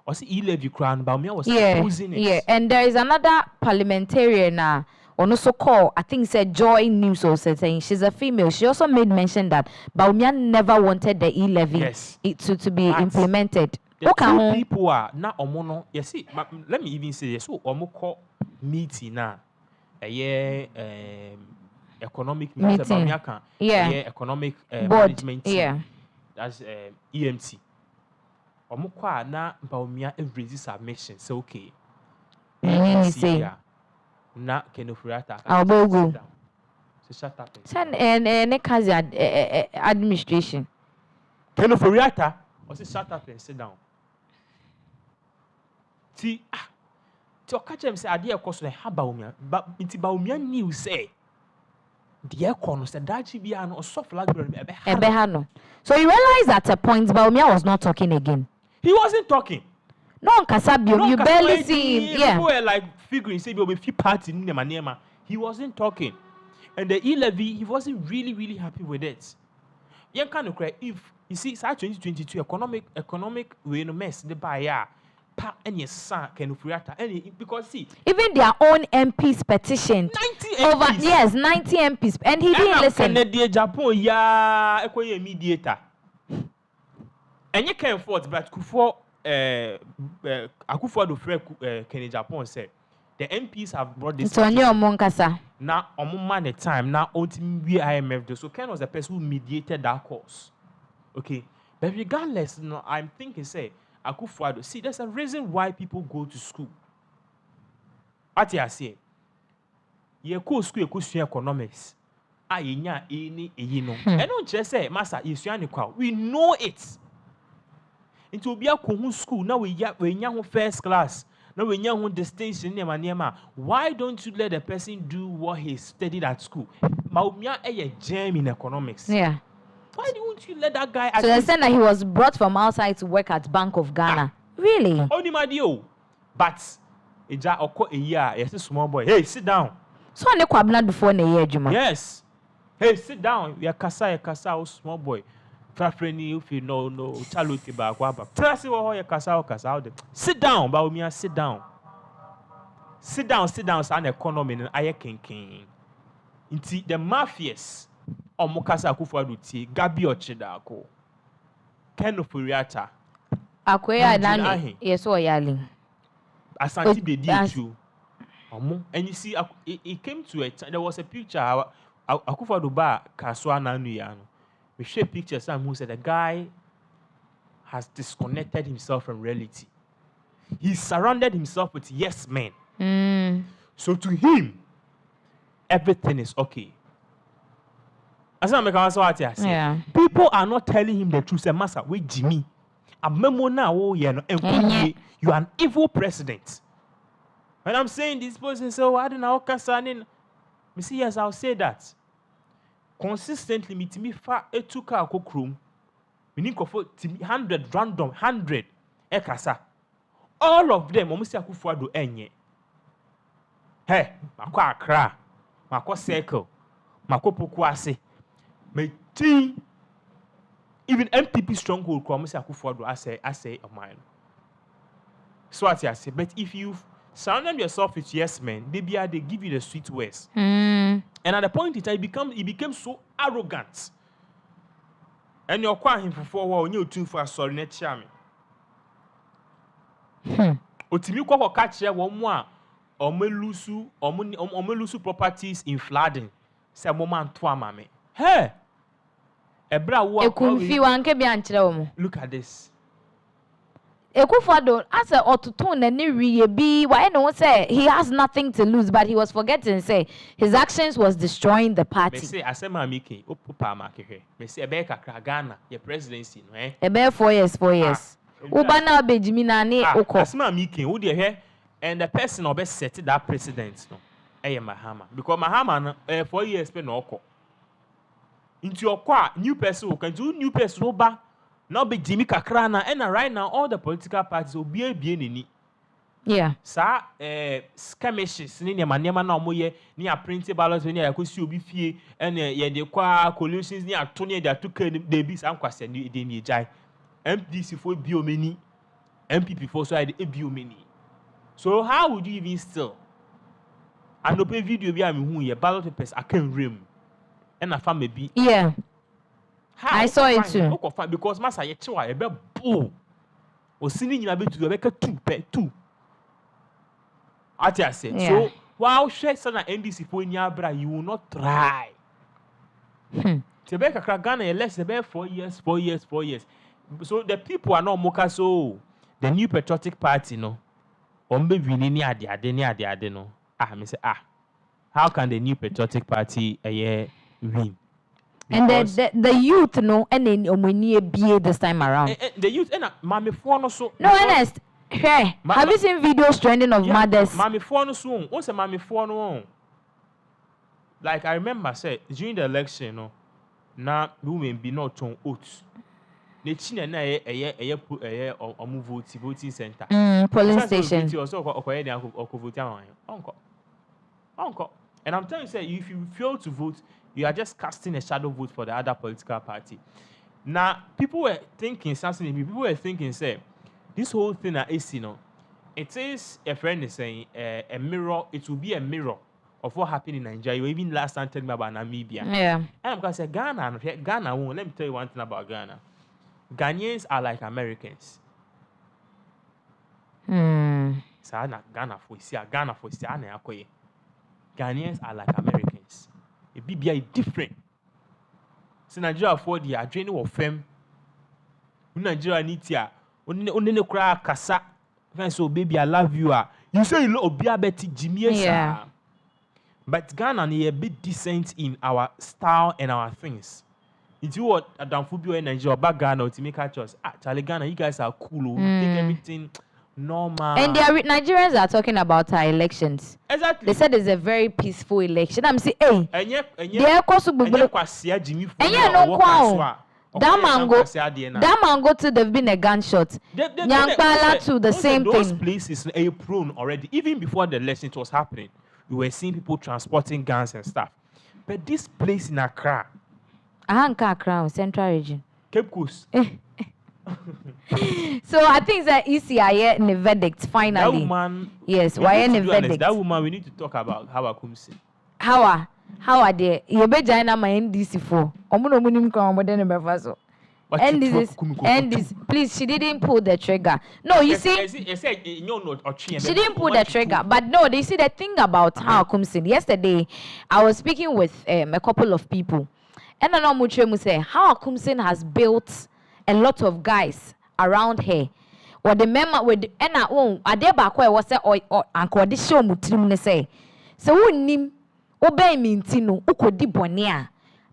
Or say E-levy crown, Bawumia was opposing it. Yeah, and there is another parliamentarian now. Also called, I think said Joy News or saying she's a female. She also made mention that Bawumia never wanted the e-levy to be implemented. The two people are now omono. You see, let me even say so omoko meeting now. Economic meeting. Economic management team. That's EMT. Omoko na Bawumia raise submission. So okay. Na Kenoforiata. I'll go. So shut up. Send administration. Kenoforiata. Or say shut up and sit down. See, to catch him say idea cost na Bawumia. But Bawumia knew say the economy said that she be an soft library. So you realize at a point Bawumia was not talking again. He wasn't talking. No, Kasabio, you barely see him. People were like figuring, say, we'll be few party in the He wasn't talking. And the e-levy, he wasn't really happy with it. You kind of cry if, you see, it's 2022, economic, we no mess, the buyer, pa, and your son, Kenoforiata, because see. Even their own MPs petitioned. 90 MPs. Yes, 90 MPs. And he didn't listen. And the Japan, yeah, a mediator. And you can't afford, but Kufo, Akufo-Addo Kenny Japan said the MPs have brought this. Now, on the time now, ultimately IMF. So Ken was the person who mediated that cause. Okay, but regardless, no, I'm thinking say Akufo-Addo. See, there's a reason why people go to school. What you say? You go to school, you go to economics. I don't just say, Master, we know it. Into be a school now we young first class now we young distinction why don't you let the person do what he studied at school? Bawumia a gem in economics. Yeah. Why don't you let that guy? So they said that he was brought from outside to work at Bank of Ghana. Really? Only my deal. But a year, yes, a small boy. Hey, sit down. So I never before a year, Juma. Yes. Hey, sit down. We are kasa, small boy. Frafreni, if you know, chaluti ba kwaba. Trust you all your kasa. Sit down, Bawumia, sit down. Sit down, and economy and aye king. Inti the mafias omukasa Akufo-Addo ti Gabi Ochidako. Kenoforiata. Akoya nani yeso yali. Asanti be dichu. And you see, it came to it. There was a picture Akufo-Addo ba kaswa nanu yano. We share pictures of who said the guy has disconnected himself from reality. He surrounded himself with yes men. So to him, everything is okay. As I'm saying, people are not telling him the truth. Say, Master, wait, Jimmy. You are an evil president. When I'm saying this person, so I don't know, me see, yes, I'll say that. Consistently, me fa etuka akokrum. Me need for 100 random 100 ekasa. All of them, almost Akufo-Addo enye. Hey, mako Accra, mako Circle, mako Pokuase. Me team, even MPP stronghold, almost Akufo-Addo I say of mine. So what I say, but if you surround yourself with yes men, they give you the sweet words. And at the point in time, he became so arrogant. And you're quite him for 4 when you're too far, sorry, net charming. Otimi kwa catch ya one omelusu properties in flooding. Say moment to mame. Hey, Ebra wa. Ekumfi wanke bi ankyere wo mo. Look at this. Ekufado as a ototon na ni wiye bi why no say he has nothing to lose but he was forgetting say his actions was destroying the party. Me say asema making opupa ma kehwe. Me say ebe kakra Ghana your presidency no Ebe 4 years. Uba na obejimi na ni ukọ. Asema making wo de here and the person obe set that president no. Mahama because Mahama no 4 years pe no okọ. Into your kwa new person who can do new person oba. Now be Jimmy Kakrana and right now all the political parties will be ni. Yeah. Sa skirmishes ni manema na omoye ni a printed ballots ni akosi obi fie and ye de kwa coalitions ni atone de atuka de bi sam kwase ni de ni jai. MPC for biomeni MPP for so I de biomeni. So how would you even still? And open video bi am hu ye ballot papers akan rem. And a family be. Yeah. How I saw it too. Because masa ye chewa ebe bo. Osini nyina be tu ebe ka 2. Ati ase. So while share sana NDC for nya bra you will not try. Tebe kakra Ghana less ebe 4 years. So the people are not moka so the new patriotic party no. Ombe wini ni ade no. Me say how can the new patriotic party win? Because and the youth no and then omuni be this time around. The youth and mami phone no so. No honest. Hey, have you seen videos trending of mothers? Mami phone no so. What's a mami phone no? Like I remember say during the election no, na women be not on oath. Ne chine na omu voting center. Polling stations. Also okoye dey vote Uncle. And I'm telling you say if you fail to vote you are just casting a shadow vote for the other political party. Now, people were thinking, say, this whole thing at AC, it is, a friend is saying, a mirror, it will be a mirror of what happened in Nigeria. You even last time telling me about Namibia. Yeah. And I'm going to say, Ghana, let me tell you one thing about Ghana. Ghanaians are like Americans. So, Ghana for Ghanaians are like Americans. A BBI different. So Nigeria for the adrenaline of fame. Nigeria need ya. Only cry kasa. So baby, I love you. You say you love Betty Jimmy. Yeah. But Ghana is a bit decent in our style and our things. It's what Adam Fubio in Nigeria back Ghana to make us. Charlie Ghana, you guys are cool. Take everything normal. And Nigerians are talking about our elections. Exactly. They said it's a very peaceful election. I'm saying, hey, that mango too, they've been a gunshot. Nyankpala too, the same thing. Those places are prone already. Even before the election it was happening, we were seeing people transporting guns and stuff. But this place in Accra, Accra, Central Region, Cape Coast. So I think that ECI in the verdict finally. That woman, yes, why in the verdict? That woman, we need to talk about how I come see. How are they? You be joining my NDC for. And this, please, she didn't pull the trigger. No, you see, she didn't pull the trigger. But no, they see the thing about how Kumsin. Yesterday, I was speaking with a couple of people, and I know Mutremu say how Kumsin has built a lot of guys around her. Or the member with and I own Adeba was say or Uncle this show Mutrim say. So who nim obey me tino uko di bonia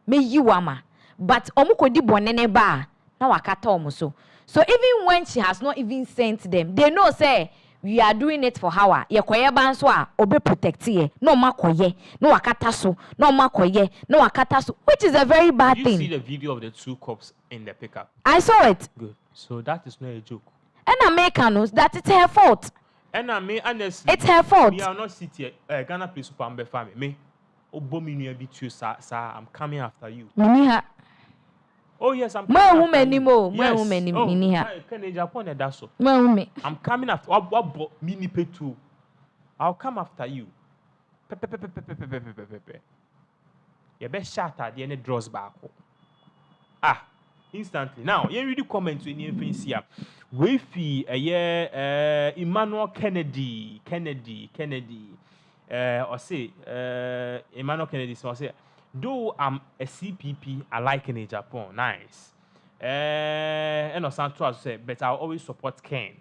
me you ama. But omuko di bonene ba na wakata omuso. So even when she has not even sent them, they know say we are doing it for her. Ye koye banso a obe protect ye. No makoye, no wakata so, no makoye, no wakata so, which is a very bad thing. Did you see the video of the 2 cops in the pickup? I saw it. Good. So that is not a joke. And America knows that it's her fault. And I mean honestly, it's her fault. Me, I'll not sit here. Ghana please super family. Me, Obomi beat you, sir. I'm coming after you. Oh yes, I'm coming after you. Yes. Can Agyapong that's so? I'm coming after. What mini pay too? I'll come after you. You best shatter the any draws back. Instantly. Now, you read the comment to any things here. We fee Emmanuel Kennedy. Or say Emmanuel Kennedy. So I say Though I'm a CPP, I like in Agyapong, nice. And no Santo say, but I always support Ken.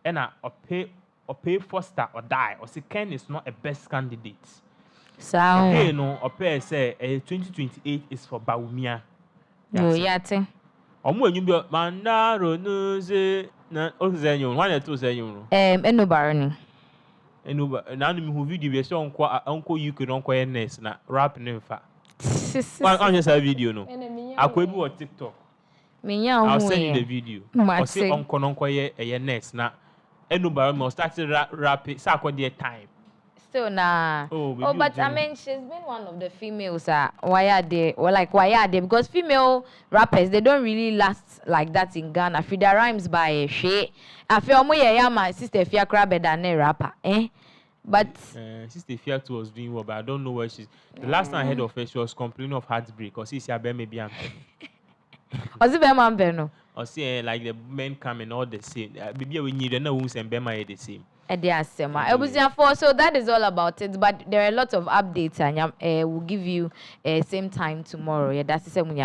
And I pay Foster or die. Or say Ken is not a best candidate. So Again, no, or pay say 2028 is for Bawumia. no yate. Omo enyum bi mandaro no se na o se enyum wan to se enyum no. Eno barani. Enu na no me video bi se onko UK no onko nurse na rap ne mfa. Wan just a video no. Akwa bi wo TikTok. Minya ho. I'll send you the video. Or say onko no onko ye nurse na enu barani mo start rap sa akwa dey time. Still nah. Oh, but I mean, she's been one of the females. Why are they? Because female rappers they don't really last like that in Ghana. If their rhymes by she, I feel my sister Fia better than a rapper, eh? But Sister Fia was doing well, but I don't know where she's. The last time I heard of her, she was complaining of heartbreak. Because she said maybe I'm. was it Bema? Or say like the men come and all the same. Maybe we need no wounds and Bema the same. So that is all about it. But there are a lot of updates, and we'll give you same time tomorrow. Yeah, that's the same.